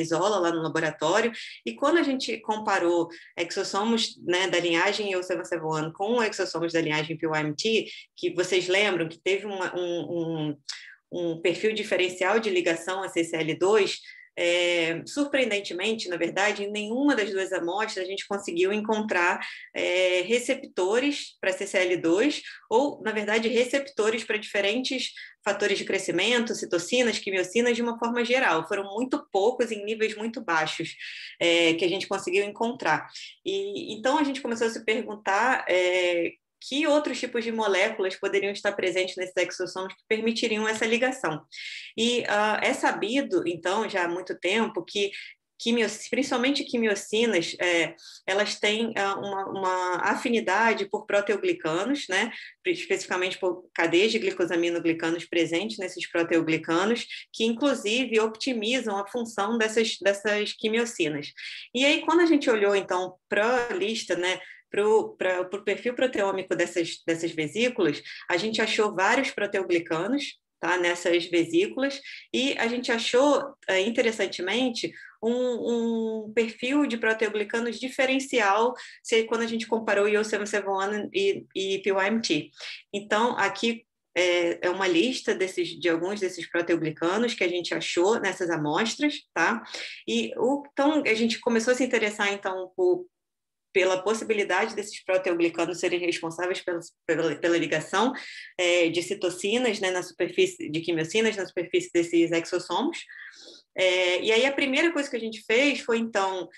isola lá no laboratório, e quando a gente comparou exossomos, né, da linhagem EU771 com exossomos da linhagem PYMT, que vocês lembram que teve um perfil diferencial de ligação a CCL2, surpreendentemente, na verdade, em nenhuma das duas amostras a gente conseguiu encontrar receptores para CCL2 ou, na verdade, receptores para diferentes fatores de crescimento, citocinas, quimiocinas, de uma forma geral. Foram muito poucos, em níveis muito baixos, que a gente conseguiu encontrar. E então a gente começou a se perguntar que outros tipos de moléculas poderiam estar presentes nesses exossomos que permitiriam essa ligação. E é sabido, então, já há muito tempo, que principalmente quimiocinas, elas têm uma afinidade por proteoglicanos, né? Especificamente por cadeias de glicosaminoglicanos presentes nesses proteoglicanos, que inclusive optimizam a função dessas quimiocinas. E aí, quando a gente olhou, então, para a lista, né, para o perfil proteômico dessas vesículas, a gente achou vários proteoglicanos, tá, nessas vesículas, e a gente achou, interessantemente, um perfil de proteoglicanos diferencial quando a gente comparou EU771 e PYMT. Então, aqui é uma lista de alguns desses proteoglicanos que a gente achou nessas amostras, tá? Então, a gente começou a se interessar, então, pela possibilidade desses proteoglicanos serem responsáveis pela ligação de citocinas, né, na superfície, de quimiocinas na superfície desses exossomos. E aí a primeira coisa que a gente fez foi, então,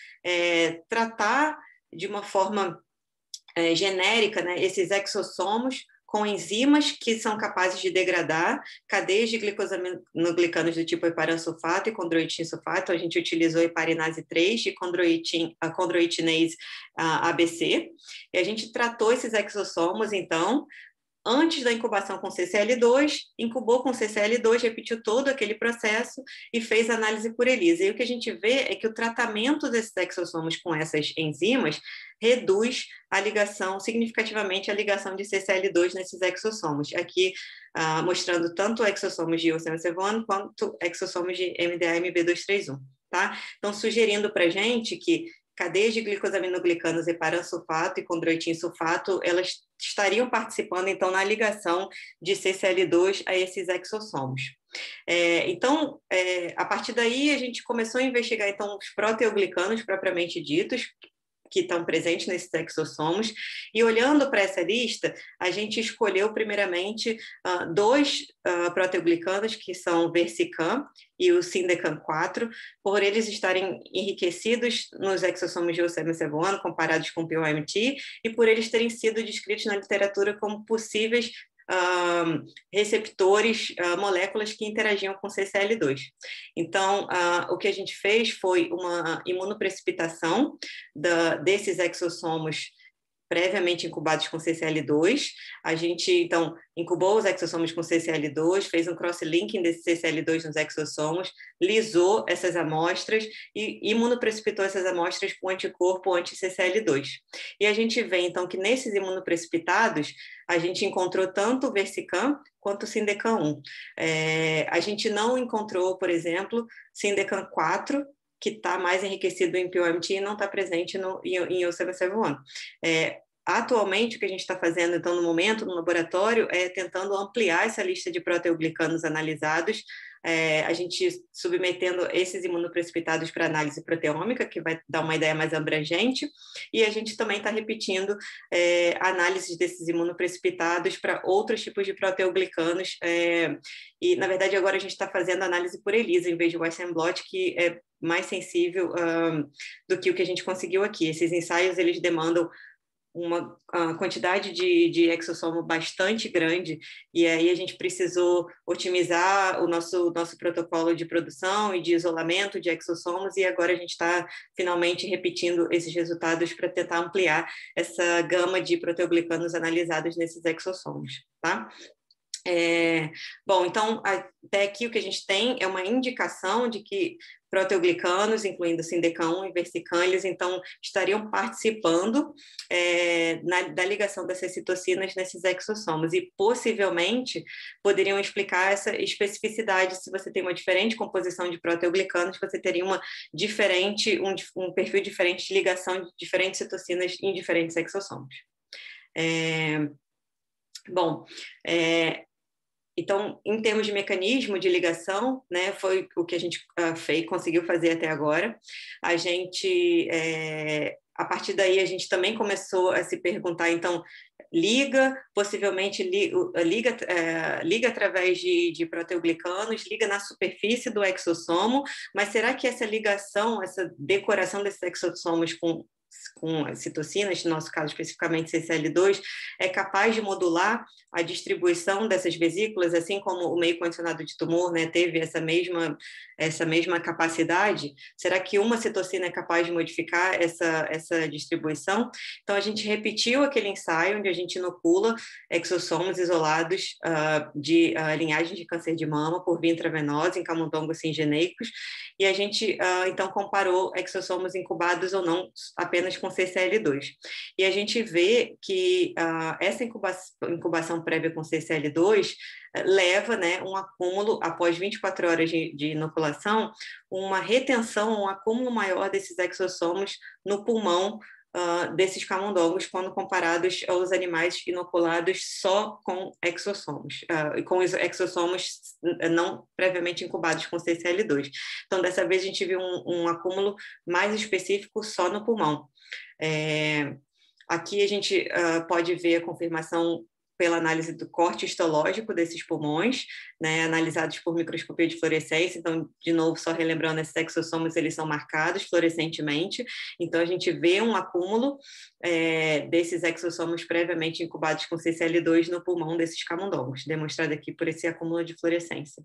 tratar de uma forma genérica, né, esses exossomos com enzimas que são capazes de degradar cadeias de glicosaminoglicanos do tipo heparansulfato e condroitinsulfato. A gente utilizou heparinase 3 e a condroitinase ABC, e a gente tratou esses exossomos, então, antes da incubação com CCL2, incubou com CCL2, repetiu todo aquele processo e fez análise por ELISA. E o que a gente vê é que o tratamento desses exossomos com essas enzimas reduz significativamente a ligação de CCL2 nesses exossomos. Aqui, mostrando tanto exossomos de EU771 quanto exossomos de MDA-MB231. Tá? Então, sugerindo para a gente que cadeias de glicosaminoglicanos, heparansulfato e condroitinsulfato, elas estariam participando, então, na ligação de CCL2 a esses exossomos. Então, a partir daí, a gente começou a investigar, então, os proteoglicanos propriamente ditos, que estão presentes nesses exossomos, e olhando para essa lista, a gente escolheu primeiramente dois proteoglicanos, que são o Versican e o Sindecan-4, por eles estarem enriquecidos nos exossomos de EU771, comparados com o PYMT, e por eles terem sido descritos na literatura como possíveis receptores, moléculas que interagiam com CCL2. Então, o que a gente fez foi uma imunoprecipitação desses exossomos previamente incubados com CCL2. A gente, então, incubou os exossomos com CCL2, fez um cross-linking desse CCL2 nos exossomos, lisou essas amostras e imunoprecipitou essas amostras com anticorpo anti-CCL2. E a gente vê, então, que nesses imunoprecipitados, a gente encontrou tanto o Versican quanto o Sindecan-1. A gente não encontrou, por exemplo, Sindecan-4, que está mais enriquecido em PYMT e não está presente em EU771. Atualmente, o que a gente está fazendo, então, no momento, no laboratório, é tentando ampliar essa lista de proteoglicanos analisados, a gente submetendo esses imunoprecipitados para análise proteômica, que vai dar uma ideia mais abrangente, e a gente também está repetindo análises desses imunoprecipitados para outros tipos de proteoglicanos, e, na verdade, agora a gente está fazendo análise por ELISA, em vez de Western blot, que é mais sensível do que o que a gente conseguiu aqui. Esses ensaios, eles demandam uma quantidade de exossomo bastante grande, e aí a gente precisou otimizar o nosso protocolo de produção e de isolamento de exossomos, e agora a gente está finalmente repetindo esses resultados para tentar ampliar essa gama de proteoglicanos analisados nesses exossomos, tá? Bom, então, até aqui o que a gente tem é uma indicação de que proteoglicanos, incluindo Sindeca-1 e versicanes, então, estariam participando da ligação dessas citocinas nesses exossomos e, possivelmente, poderiam explicar essa especificidade. Se você tem uma diferente composição de proteoglicanos, você teria um perfil diferente de ligação de diferentes citocinas em diferentes exossomos. Bom, então, em termos de mecanismo de ligação, né, foi o que a gente conseguiu fazer até agora. A gente, a partir daí, a gente também começou a se perguntar, então, possivelmente liga através de proteoglicanos, liga na superfície do exossomo, mas será que essa ligação, essa decoração desses exossomos com as citocinas, no nosso caso especificamente CCL2, é capaz de modular a distribuição dessas vesículas, assim como o meio condicionado de tumor, né, teve essa mesma capacidade? Será que uma citocina é capaz de modificar essa distribuição? Então, a gente repetiu aquele ensaio onde a gente inocula exossomos isolados de linhagem de câncer de mama por via intravenosa em camundongos singeneicos, e a gente, então, comparou exossomos incubados ou não apenas com CCL2. E a gente vê que essa incubação prévia com CCL2 leva, né, um acúmulo, após 24 horas de inoculação, uma retenção, um acúmulo maior desses exossomos no pulmão desses camundongos quando comparados aos animais inoculados só com exossomos, com os exossomos não previamente incubados com CCL2. Então, dessa vez, a gente viu um acúmulo mais específico só no pulmão. Aqui a gente pode ver a confirmação pela análise do corte histológico desses pulmões, né, analisados por microscopia de fluorescência. Então, de novo, só relembrando, esses exossomos, eles são marcados fluorescentemente, então a gente vê um acúmulo desses exossomos previamente incubados com CCL2 no pulmão desses camundongos, demonstrado aqui por esse acúmulo de fluorescência.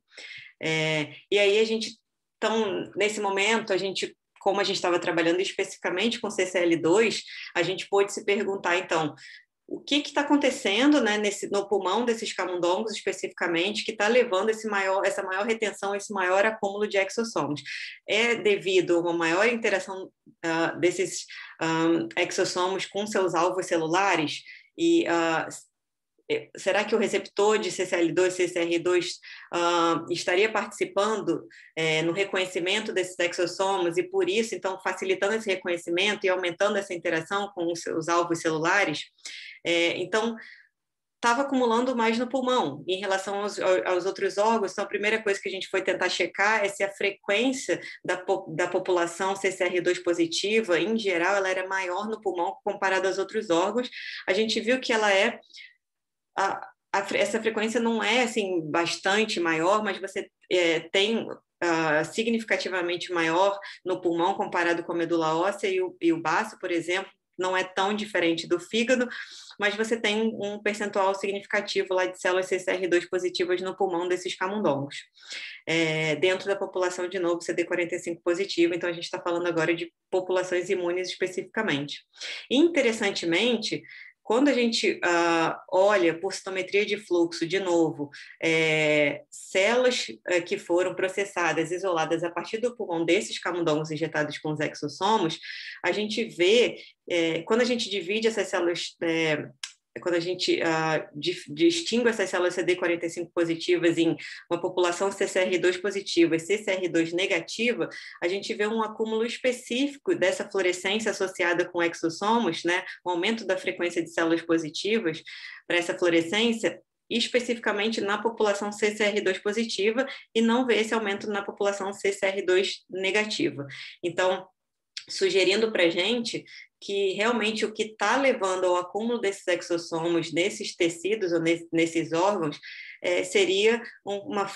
E aí a gente, então, nesse momento, como a gente estava trabalhando especificamente com CCL2, a gente pôde se perguntar, então, o que está acontecendo, né, no pulmão desses camundongos especificamente, que está levando essa maior retenção, esse maior acúmulo de exossomos? É devido a uma maior interação desses exossomos com seus alvos celulares? E será que o receptor de CCL2, CCR2 estaria participando no reconhecimento desses exossomos e, por isso, então, facilitando esse reconhecimento e aumentando essa interação com os seus alvos celulares? Então, estava acumulando mais no pulmão. Em relação aos outros órgãos, então, a primeira coisa que a gente foi tentar checar é se a frequência da população CCR2 positiva, em geral, ela era maior no pulmão comparado aos outros órgãos. A gente viu que ela essa frequência não é assim bastante maior, mas você tem significativamente maior no pulmão comparado com a medula óssea e o baço, por exemplo, não é tão diferente do fígado, mas você tem um percentual significativo lá de células CCR2 positivas no pulmão desses camundongos. Dentro da população, de novo, CD45 positiva, então a gente está falando agora de populações imunes especificamente. Interessantemente, quando a gente olha por citometria de fluxo, de novo, células que foram processadas, isoladas a partir do pulmão desses camundongos injetados com os exossomos, a gente vê, quando a gente divide essas células, quando a gente distingue essas células CD45 positivas em uma população CCR2 positiva e CCR2 negativa, a gente vê um acúmulo específico dessa fluorescência associada com exossomos, né, um aumento da frequência de células positivas para essa fluorescência, especificamente na população CCR2 positiva, e não vê esse aumento na população CCR2 negativa. Então, sugerindo para a gente que realmente o que está levando ao acúmulo desses exossomos nesses tecidos ou nesses órgãos seria uma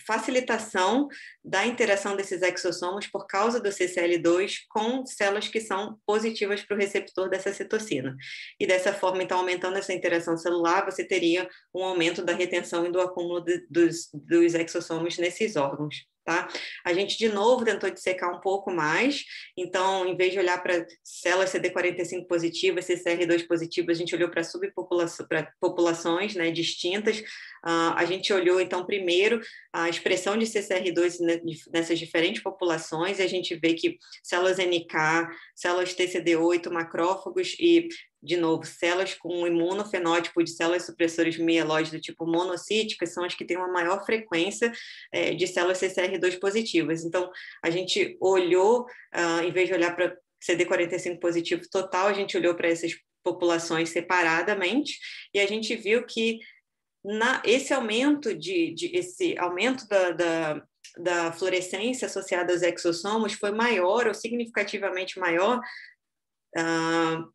facilitação da interação desses exossomos por causa do CCL2 com células que são positivas para o receptor dessa citocina. E dessa forma, então, aumentando essa interação celular, você teria um aumento da retenção e do acúmulo dos exossomos nesses órgãos. Tá? A gente, de novo, tentou dissecar um pouco mais, então, em vez de olhar para células CD45 positivas, CCR2 positivas, a gente olhou para populações, né, distintas. A gente olhou, então, primeiro, a expressão de CCR2 nessas diferentes populações, e a gente vê que células NK, células TCD8, macrófagos e, de novo, células com um imunofenótipo de células suppressoras mieloides do tipo monocíticas são as que têm uma maior frequência de células CCR2 positivas. Então, a gente olhou, em vez de olhar para CD45 positivo total, a gente olhou para essas populações separadamente e a gente viu que esse aumento da fluorescência associada aos exossomos foi maior ou significativamente maior,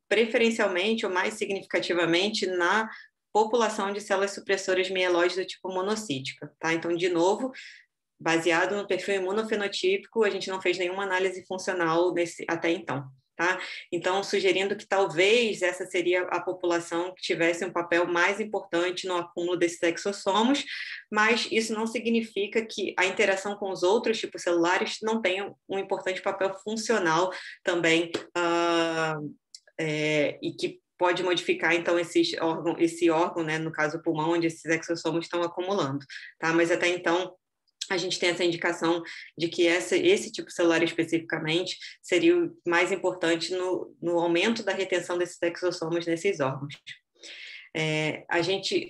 preferencialmente ou mais significativamente na população de células supressoras mieloides do tipo monocítica. Tá? Então, de novo, baseado no perfil imunofenotípico, a gente não fez nenhuma análise funcional até então. Tá? Então, sugerindo que talvez essa seria a população que tivesse um papel mais importante no acúmulo desses exossomos, mas isso não significa que a interação com os outros tipos celulares não tenha um importante papel funcional também, e que pode modificar, então, esse órgão, né, no caso o pulmão, onde esses exossomos estão acumulando. Tá? Mas até então, a gente tem essa indicação de que esse tipo celular especificamente seria o mais importante no aumento da retenção desses exossomos nesses órgãos. A gente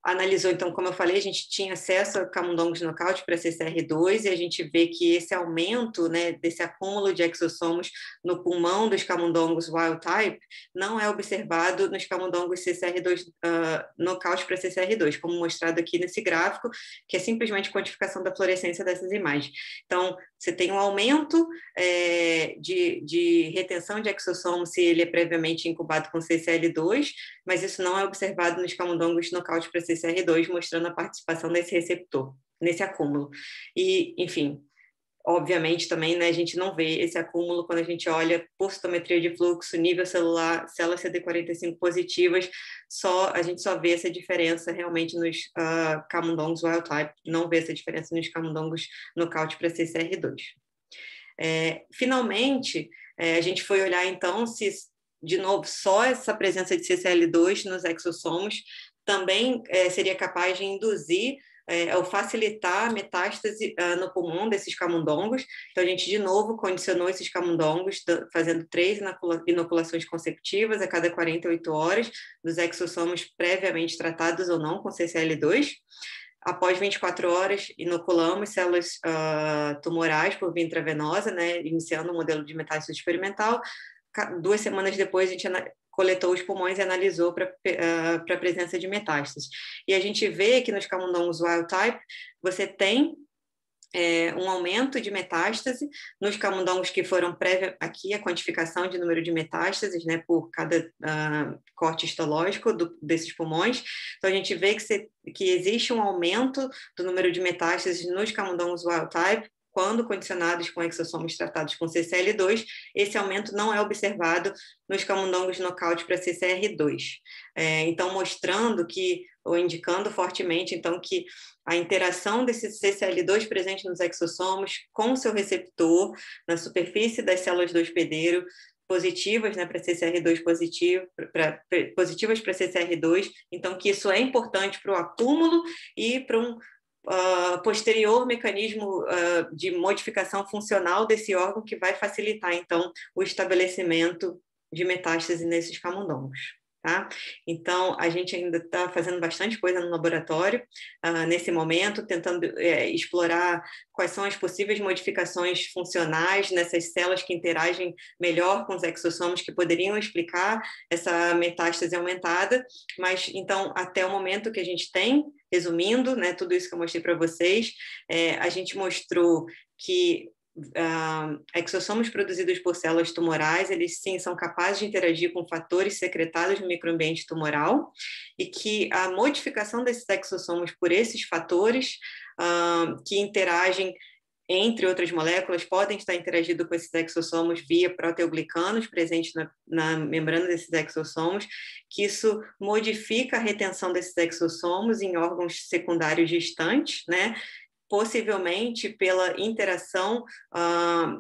analisou, então, como eu falei, a gente tinha acesso a camundongos nocaute para CCR2 e a gente vê que esse aumento, né, desse acúmulo de exossomos no pulmão dos camundongos wild type não é observado nos camundongos CCR2 nocaute para CCR2, como mostrado aqui nesse gráfico, que é simplesmente quantificação da fluorescência dessas imagens. Então, você tem um aumento de retenção de exossomo se ele é previamente incubado com CCL2, mas isso não é observado nos camundongos nocaute para CCR2, mostrando a participação desse receptor, nesse acúmulo. E, enfim, obviamente também, né, a gente não vê esse acúmulo quando a gente olha por citometria de fluxo, nível celular, células CD45 positivas, a gente só vê essa diferença realmente nos camundongos wild type, não vê essa diferença nos camundongos nocaute para CCR2. Finalmente, a gente foi olhar então se, de novo, só essa presença de CCL2 nos exossomos também seria capaz de induzir ou facilitar a metástase no pulmão desses camundongos. Então, a gente, de novo, condicionou esses camundongos, fazendo 3 inoculações consecutivas a cada 48 horas dos exossomos previamente tratados ou não com CCL2. Após 24 horas, inoculamos células tumorais por via intravenosa, né, iniciando o modelo de metástase experimental. 2 semanas depois, a gente coletou os pulmões e analisou para a presença de metástases. E a gente vê que nos camundongos wild type, você tem um aumento de metástase nos camundongos que foram aqui a quantificação de número de metástases, né, por cada corte histológico desses pulmões. Então, a gente vê que existe um aumento do número de metástases nos camundongos wild type, quando condicionados com exossomos tratados com CCL2, esse aumento não é observado nos camundongos nocaute para CCR2. Então, mostrando ou indicando fortemente, então, que a interação desse CCL2 presente nos exossomos com o seu receptor na superfície das células do hospedeiro, positivas, né, para CCR2 positivas para CCR2, então que isso é importante para o acúmulo e para um posterior mecanismo de modificação funcional desse órgão que vai facilitar, então, o estabelecimento de metástase nesses camundongos. Tá? Então, a gente ainda está fazendo bastante coisa no laboratório nesse momento, tentando explorar quais são as possíveis modificações funcionais nessas células que interagem melhor com os exossomos que poderiam explicar essa metástase aumentada, mas, então, até o momento que a gente tem, resumindo, né, tudo isso que eu mostrei para vocês, a gente mostrou que exossomos produzidos por células tumorais, eles sim são capazes de interagir com fatores secretados no microambiente tumoral e que a modificação desses exossomos por esses fatores que interagem entre outras moléculas, podem estar interagindo com esses exossomos via proteoglicanos presentes na membrana desses exossomos, que isso modifica a retenção desses exossomos em órgãos secundários distantes, né? Possivelmente pela interação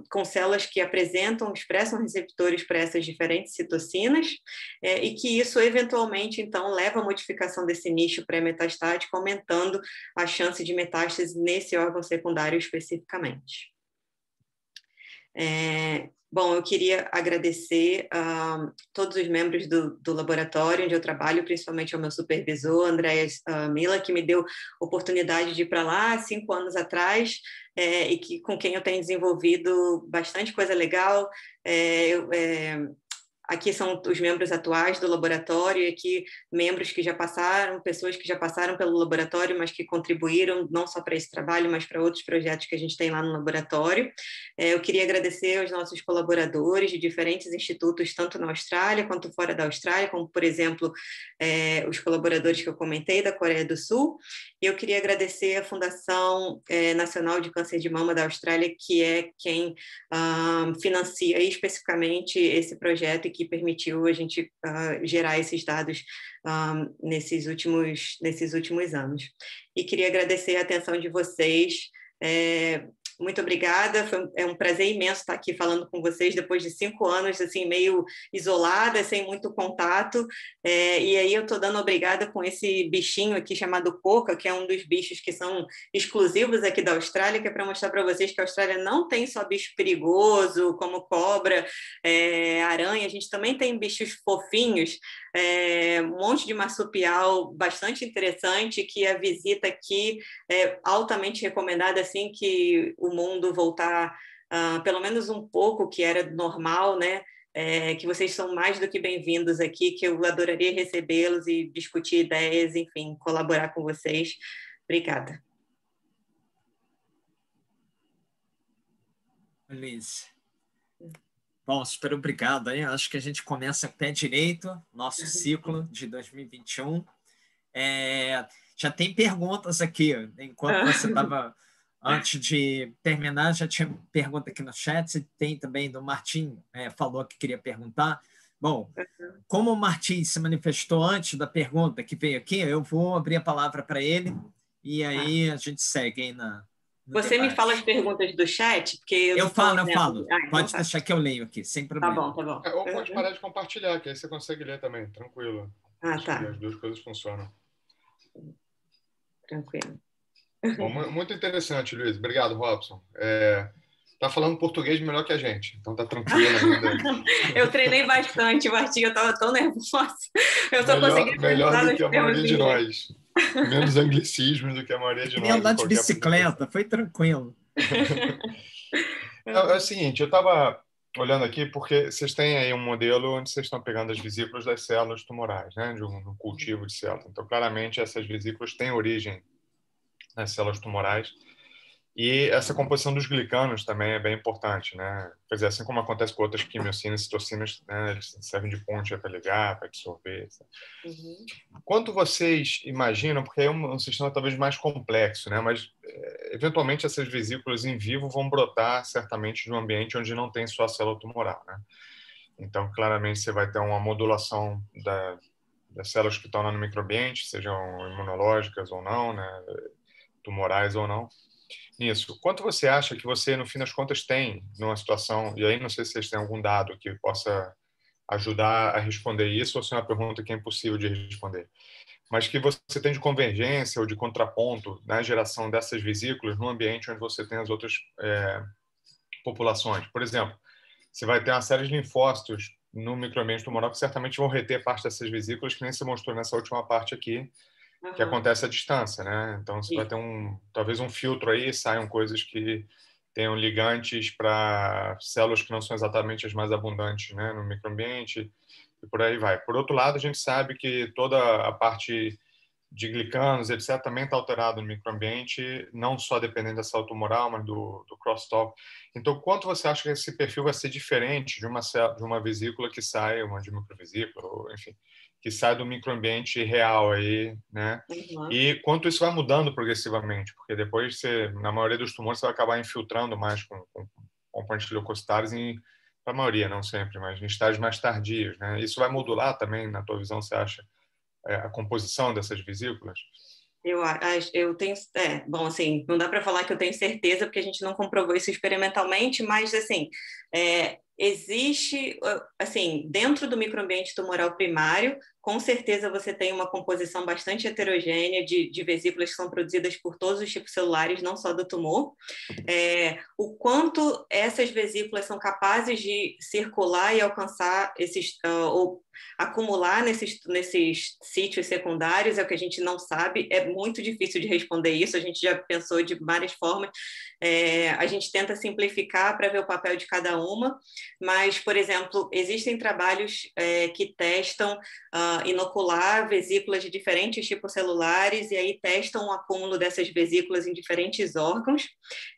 com células que expressam receptores para essas diferentes citocinas, e que isso eventualmente, então, leva à modificação desse nicho pré-metastático, aumentando a chance de metástase nesse órgão secundário especificamente. Bom, eu queria agradecer a todos os membros do laboratório onde eu trabalho, principalmente ao meu supervisor, Andréas Mila, que me deu oportunidade de ir para lá 5 anos atrás, e com quem eu tenho desenvolvido bastante coisa legal. Aqui são os membros atuais do laboratório, e aqui membros que já passaram, pessoas que já passaram pelo laboratório, mas que contribuíram não só para esse trabalho, mas para outros projetos que a gente tem lá no laboratório. Eu queria agradecer aos nossos colaboradores de diferentes institutos, tanto na Austrália quanto fora da Austrália, como, por exemplo, os colaboradores que eu comentei da Coreia do Sul. E eu queria agradecer à Fundação Nacional de Câncer de Mama da Austrália, que é quem financia especificamente esse projeto e que permitiu a gente gerar esses dados nesses últimos anos. E queria agradecer a atenção de vocês. Muito obrigada, é um prazer imenso estar aqui falando com vocês depois de 5 anos, assim, meio isolada, sem muito contato, e aí eu estou dando obrigada com esse bichinho aqui chamado coca, que é um dos bichos que são exclusivos aqui da Austrália, que é para mostrar para vocês que a Austrália não tem só bicho perigoso, como cobra, aranha, a gente também tem bichos fofinhos, um monte de marsupial bastante interessante, que a visita aqui é altamente recomendada assim que o mundo voltar pelo menos um pouco que era normal, né? Que vocês são mais do que bem-vindos aqui, que eu adoraria recebê-los e discutir ideias, enfim, colaborar com vocês. Obrigada. Liz. Bom, super obrigado. Hein? Acho que a gente começa pé direito, nosso ciclo de 2021. Já tem perguntas aqui. Enquanto você estava, antes de terminar, já tinha pergunta aqui no chat. Tem também do Martim, falou que queria perguntar. Bom, como o Martim se manifestou antes da pergunta que veio aqui, eu vou abrir a palavra para ele e aí a gente segue aí Você debate. me fala as perguntas do chat? Porque eu falo. Então Pode deixar que eu leio aqui, sem problema. Tá bom. Ou pode parar de compartilhar, que aí você consegue ler também, tranquilo. Acho que as duas coisas funcionam. Tranquilo. Bom, muito interessante, Luiz. Obrigado, Robson. Tá falando português melhor que a gente, então tá tranquilo ainda. Eu treinei bastante, Martim, eu estava tão nervosa. Eu só consegui melhor do que a maioria de nós. Menos anglicismos do que a maioria de nós. Nem andar de bicicleta, foi tranquilo. É o seguinte, eu estava olhando aqui porque vocês têm aí um modelo onde vocês estão pegando as vesículas das células tumorais, né, de um cultivo de células. Então, claramente, essas vesículas têm origem nas células tumorais. E essa composição dos glicanos também é bem importante, né? Quer dizer, assim como acontece com outras quimiocinas e citocinas, né, eles servem de ponte para ligar, para absorver. Quanto vocês imaginam, porque é um sistema talvez mais complexo, né? Mas eventualmente essas vesículas em vivo vão brotar certamente de um ambiente onde não tem só a célula tumoral, né? Então, claramente, você vai ter uma modulação das células que estão lá no microambiente, sejam imunológicas ou não, né? Tumorais ou não. Nisso, quanto você acha que você, no fim das contas, tem numa situação, e aí não sei se vocês têm algum dado que possa ajudar a responder isso, ou se é uma pergunta que é impossível de responder, mas que você tem de convergência ou de contraponto na geração dessas vesículas no ambiente onde você tem as outras populações. Por exemplo, você vai ter uma série de linfócitos no microambiente tumoral que certamente vão reter parte dessas vesículas, que nem se mostrou nessa última parte aqui, que acontece à distância, né? Então, você vai ter talvez um filtro aí, saiam coisas que tenham ligantes para células que não são exatamente as mais abundantes, né, no microambiente, e por aí vai. Por outro lado, a gente sabe que toda a parte de glicanos, etc., também está alterado no microambiente, não só dependendo da saúde tumoral, mas do crosstalk. Então, quanto você acha que esse perfil vai ser diferente de uma vesícula que sai, uma de microvesícula, enfim, que sai do microambiente real aí, né? Uhum. E quanto isso vai mudando progressivamente, porque depois na maioria dos tumores, você vai acabar infiltrando mais com componentes leucocitários para a maioria, não sempre, mas em estágios mais tardios, né? Isso vai modular também, na tua visão, você acha, a composição dessas vesículas? Eu tenho, bom, assim, não dá para falar que eu tenho certeza, porque a gente não comprovou isso experimentalmente, mas, assim, existe, assim, dentro do microambiente tumoral primário, com certeza você tem uma composição bastante heterogênea de vesículas que são produzidas por todos os tipos celulares, não só do tumor. O quanto essas vesículas são capazes de circular e alcançar ou acumular nesses sítios secundários é o que a gente não sabe, é muito difícil de responder isso, a gente já pensou de várias formas, a gente tenta simplificar para ver o papel de cada uma, mas, por exemplo, existem trabalhos que testam inocular vesículas de diferentes tipos celulares e aí testam o acúmulo dessas vesículas em diferentes órgãos,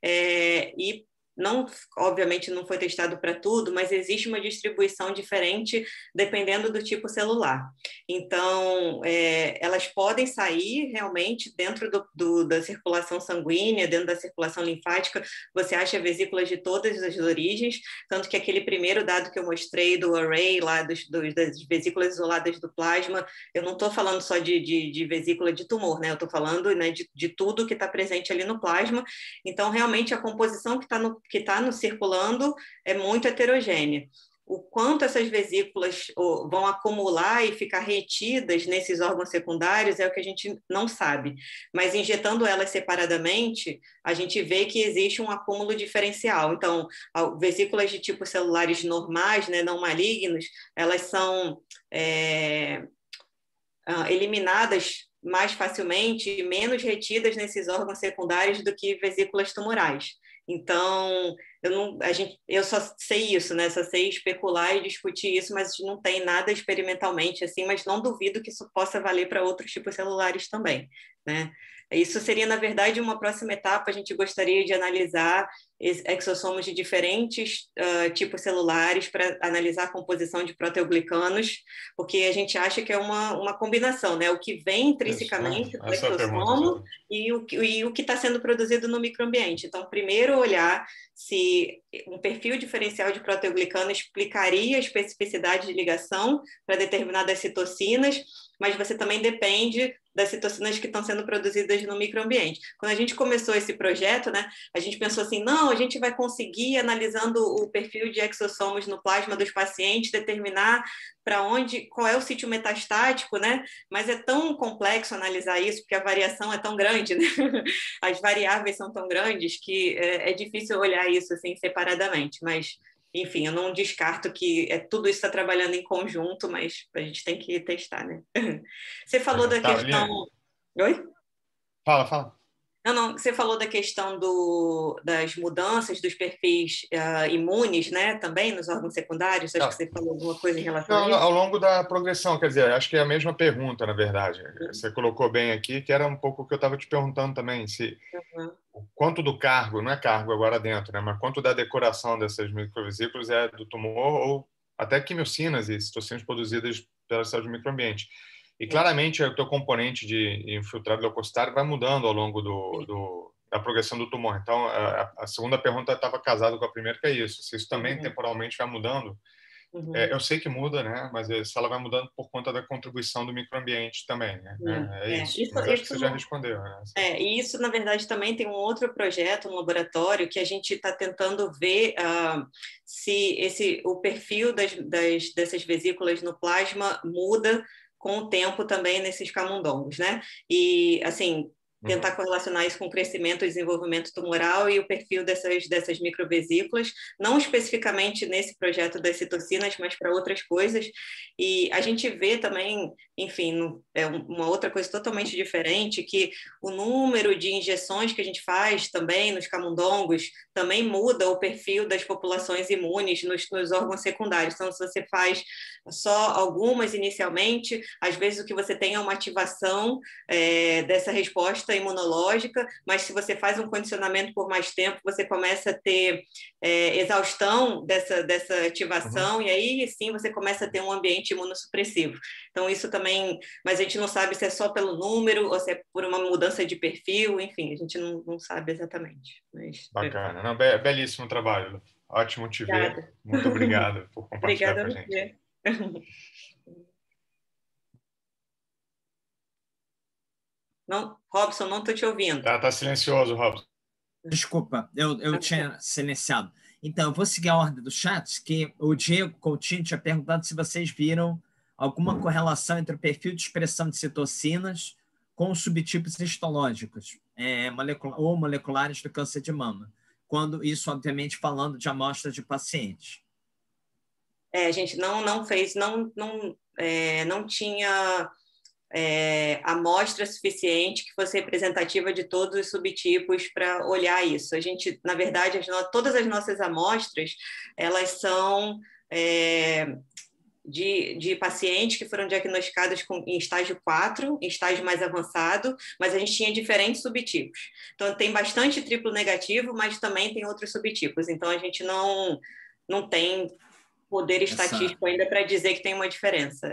e não, obviamente não foi testado para tudo, mas existe uma distribuição diferente dependendo do tipo celular. Então, elas podem sair realmente dentro da circulação sanguínea, dentro da circulação linfática, você acha vesículas de todas as origens, tanto que aquele primeiro dado que eu mostrei do array, lá das vesículas isoladas do plasma, eu não estou falando só de vesícula de tumor, né? Eu estou falando, né, de tudo que está presente ali no plasma. Então, realmente, a composição que está no circulando é muito heterogênea. O quanto essas vesículas vão acumular e ficar retidas nesses órgãos secundários é o que a gente não sabe. Mas injetando elas separadamente, a gente vê que existe um acúmulo diferencial. Então, vesículas de tipos celulares normais, né, não malignos, elas são eliminadas mais facilmente e menos retidas nesses órgãos secundários do que vesículas tumorais. Então, eu só sei isso, né? Só sei especular e discutir isso, mas não tem nada experimentalmente assim, mas não duvido que isso possa valer para outros tipos celulares também, né? Isso seria, na verdade, uma próxima etapa. A gente gostaria de analisar exossomos de diferentes tipos celulares para analisar a composição de proteoglicanos, porque a gente acha que é uma combinação, né? O que vem intrinsecamente do exossomo e o que está sendo produzido no microambiente. Então, primeiro olhar se um perfil diferencial de proteoglicano explicaria a especificidade de ligação para determinadas citocinas, mas você também depende das citocinas que estão sendo produzidas no microambiente. Quando a gente começou esse projeto, né, a gente pensou assim, não, a gente vai conseguir, analisando o perfil de exossomos no plasma dos pacientes, determinar qual é o sítio metastático, né? Mas é tão complexo analisar isso, porque a variação é tão grande, né? As variáveis são tão grandes que é difícil olhar isso assim separadamente, mas enfim, eu não descarto que tudo isso está trabalhando em conjunto, mas a gente tem que testar, né? Você falou da questão... Oi? Fala. Não, você falou da questão das mudanças dos perfis imunes, né? Também nos órgãos secundários. Acho que você falou alguma coisa em relação a isso. Ao longo da progressão, quer dizer, acho que é a mesma pergunta, na verdade. Você colocou bem aqui, que era um pouco o que eu estava te perguntando também, se o quanto do cargo, não é cargo agora dentro, né? Mas quanto da decoração dessas microvesículas é do tumor ou até quimiocinas e citocinas produzidas pelas células do microambiente. E claramente o teu componente de infiltrado leucocitário vai mudando ao longo da progressão do tumor. Então, a segunda pergunta estava casada com a primeira, que é isso. Se isso também temporalmente vai mudando, eu sei que muda, né? Mas se ela vai mudando por conta da contribuição do microambiente também, né? É isso. Mas acho que você já respondeu, né? E isso, na verdade, também tem um outro projeto no laboratório que a gente está tentando ver se o perfil dessas vesículas no plasma muda com o tempo também nesses camundongos, né? E, assim, tentar correlacionar isso com o crescimento e desenvolvimento tumoral e o perfil dessas microvesículas, não especificamente nesse projeto das citocinas, mas para outras coisas. E a gente vê também, enfim, é uma outra coisa totalmente diferente, que o número de injeções que a gente faz também nos camundongos também muda o perfil das populações imunes nos órgãos secundários. Então, se você faz só algumas inicialmente, às vezes o que você tem é uma ativação dessa resposta imunológica, mas se você faz um condicionamento por mais tempo, você começa a ter exaustão dessa ativação, e aí sim você começa a ter um ambiente imunossupressivo. Então, isso também, mas a gente não sabe se é só pelo número ou se é por uma mudança de perfil, enfim, a gente não sabe exatamente. Mas... Bacana. Não, belíssimo trabalho. Ótimo te ver. Muito obrigado por compartilhar com a gente. Não, Robson, não estou te ouvindo. Tá silencioso, Robson. Desculpa, eu tinha silenciado. Então, eu vou seguir a ordem do chat, que o Diego Coutinho tinha perguntado se vocês viram alguma correlação entre o perfil de expressão de citocinas com os subtipos histológicos ou moleculares do câncer de mama. Quando isso, obviamente, falando de amostras de pacientes. A gente não fez, não tinha amostra suficiente que fosse representativa de todos os subtipos para olhar isso. A gente, na verdade, todas as nossas amostras, elas são de pacientes que foram diagnosticados em estágio 4, em estágio mais avançado, mas a gente tinha diferentes subtipos. Então, tem bastante triplo negativo, mas também tem outros subtipos. Então, a gente não tem poder estatístico ainda para dizer que tem uma diferença.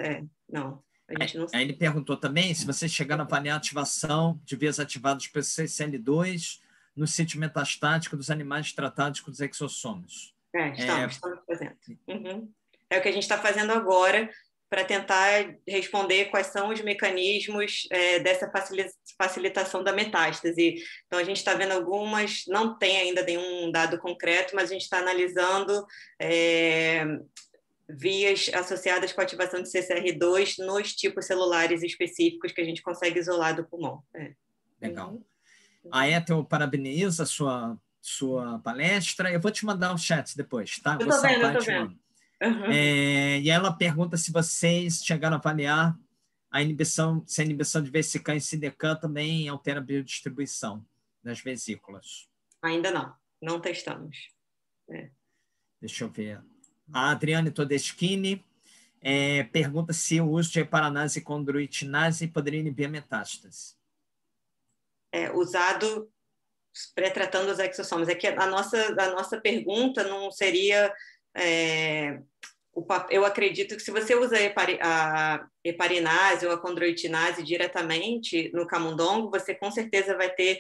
Não, a gente não sabe. Aí ele perguntou também se vocês chegaram a avaliar a ativação de vias ativadas pelo CCL2 no sítio metastático dos animais tratados com os exossomos. Estamos fazendo. Uhum. É o que a gente está fazendo agora para tentar responder quais são os mecanismos dessa facilitação da metástase. Então, a gente está vendo algumas, não tem ainda nenhum dado concreto, mas a gente está analisando vias associadas com a ativação de CCR2 nos tipos celulares específicos que a gente consegue isolar do pulmão. Legal. A Ethel parabeniza a sua palestra. Eu vou te mandar um chat depois, tá? Eu estou vendo. Uhum. E ela pergunta se vocês chegaram a avaliar se a inibição de VSK e CDK também altera a biodistribuição das vesículas. Ainda não testamos. Deixa eu ver. A Adriane Todeschini pergunta se o uso de heparanase e condroitinase poderia inibir a metástase. Usado pré-tratando os exossomos. É que a nossa pergunta não seria... eu acredito que se você usa a heparinase ou a condroitinase diretamente no camundongo, você com certeza vai ter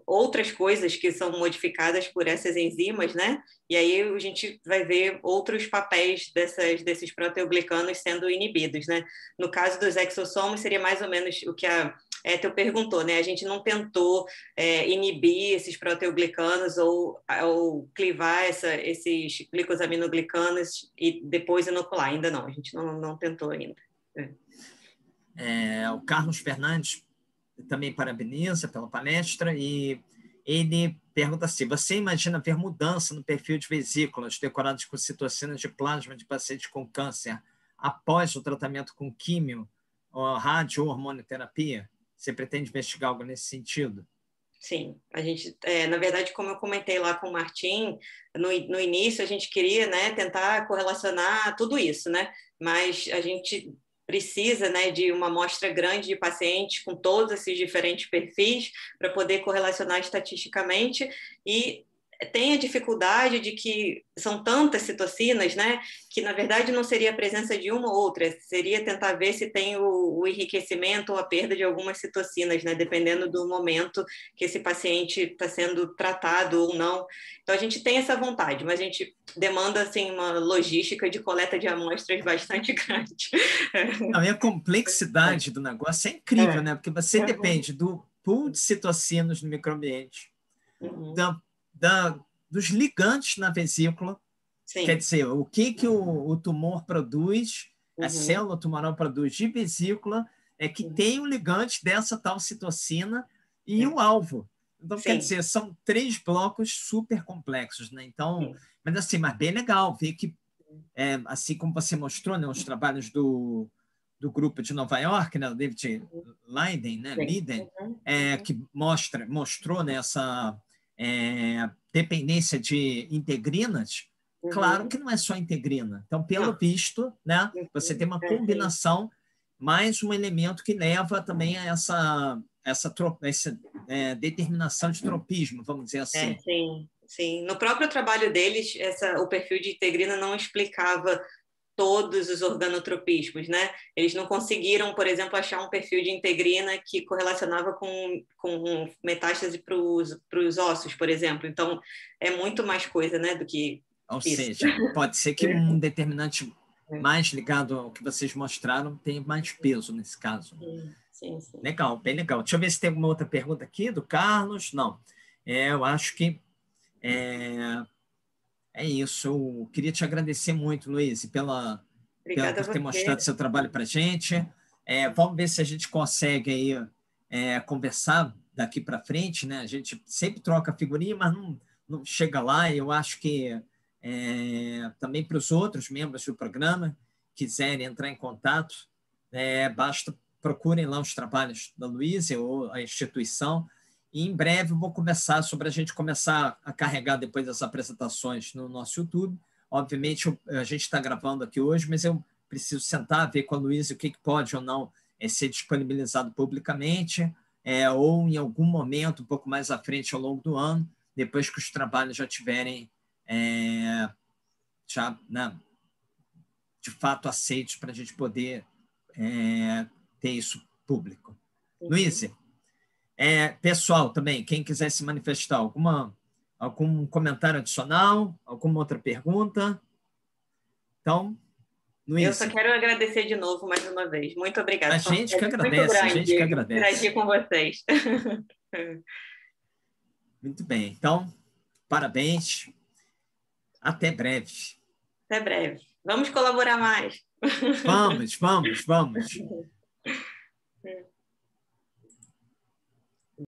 outras coisas que são modificadas por essas enzimas, né? E aí a gente vai ver outros papéis desses proteoglicanos sendo inibidos, né? No caso dos exossomos, seria mais ou menos o que a Ethel perguntou, né? A gente não tentou inibir esses proteoglicanos ou clivar esses glicosaminoglicanos e depois inocular. Ainda não, a gente não tentou ainda. O Carlos Fernandes também parabeniza pela palestra e ele pergunta assim: você imagina ver mudança no perfil de vesículas decoradas com citocinas de plasma de pacientes com câncer após o tratamento com químio, ou rádio ou hormonioterapia? Você pretende investigar algo nesse sentido? Sim, a gente, na verdade, como eu comentei lá com o Martim, no início a gente queria, né, tentar correlacionar tudo isso, né? Mas a gente precisa, né, de uma amostra grande de pacientes com todos esses diferentes perfis para poder correlacionar estatisticamente, e tem a dificuldade de que são tantas citocinas, né, que na verdade não seria a presença de uma ou outra, seria tentar ver se tem o enriquecimento ou a perda de algumas citocinas, né, dependendo do momento que esse paciente está sendo tratado ou não. Então a gente tem essa vontade, mas a gente demanda assim uma logística de coleta de amostras bastante grande. E a complexidade do negócio é incrível, né? Porque você depende do pool de citocinas no microambiente, dos ligantes na vesícula. Sim. Quer dizer, o que o tumor produz, a célula tumoral produz de vesícula, que tem o ligante dessa tal citocina e o alvo. Então, quer dizer, são 3 blocos super complexos, né? Então, mas bem legal ver que, assim como você mostrou, né, os trabalhos do grupo de Nova York, né, o David Leiden, né, que mostrou, né, dependência de integrinas, claro que não é só integrina. Então, pelo visto, né, você tem uma combinação, mais um elemento que leva também a essa determinação de tropismo, vamos dizer assim. Sim, sim. No próprio trabalho deles, o perfil de integrina não explicava todos os organotropismos, né? Eles não conseguiram, por exemplo, achar um perfil de integrina que correlacionava com metástase para os ossos, por exemplo. Então, é muito mais coisa, né, do que Ou isso. seja, pode ser que um determinante mais ligado ao que vocês mostraram tenha mais peso nesse caso. Sim. Legal, bem legal. Deixa eu ver se tem alguma outra pergunta aqui do Carlos. Não. Eu acho que é isso. Eu queria te agradecer muito, Luiz, por ter mostrado seu trabalho para a gente. Vamos ver se a gente consegue aí, conversar daqui para frente, né? A gente sempre troca figurinha, mas não chega lá. Eu acho que também para os outros membros do programa quiserem entrar em contato, basta procurem lá os trabalhos da Luísa ou a instituição. E em breve eu vou começar a gente começar a carregar depois as apresentações no nosso YouTube. Obviamente, a gente está gravando aqui hoje, mas eu preciso sentar, ver com a Luísa o que pode ou não ser disponibilizado publicamente, ou em algum momento, um pouco mais à frente, ao longo do ano, depois que os trabalhos já tiverem de fato aceitos para a gente poder ter isso público. Luísa, pessoal também, quem quiser se manifestar, algum comentário adicional, alguma outra pergunta? Então, Luísa. Eu só quero agradecer de novo mais uma vez. Muito obrigada. A gente que agradece. Interagir com vocês. Muito bem. Então, parabéns. Até breve. Até breve. Vamos colaborar mais. Vamos.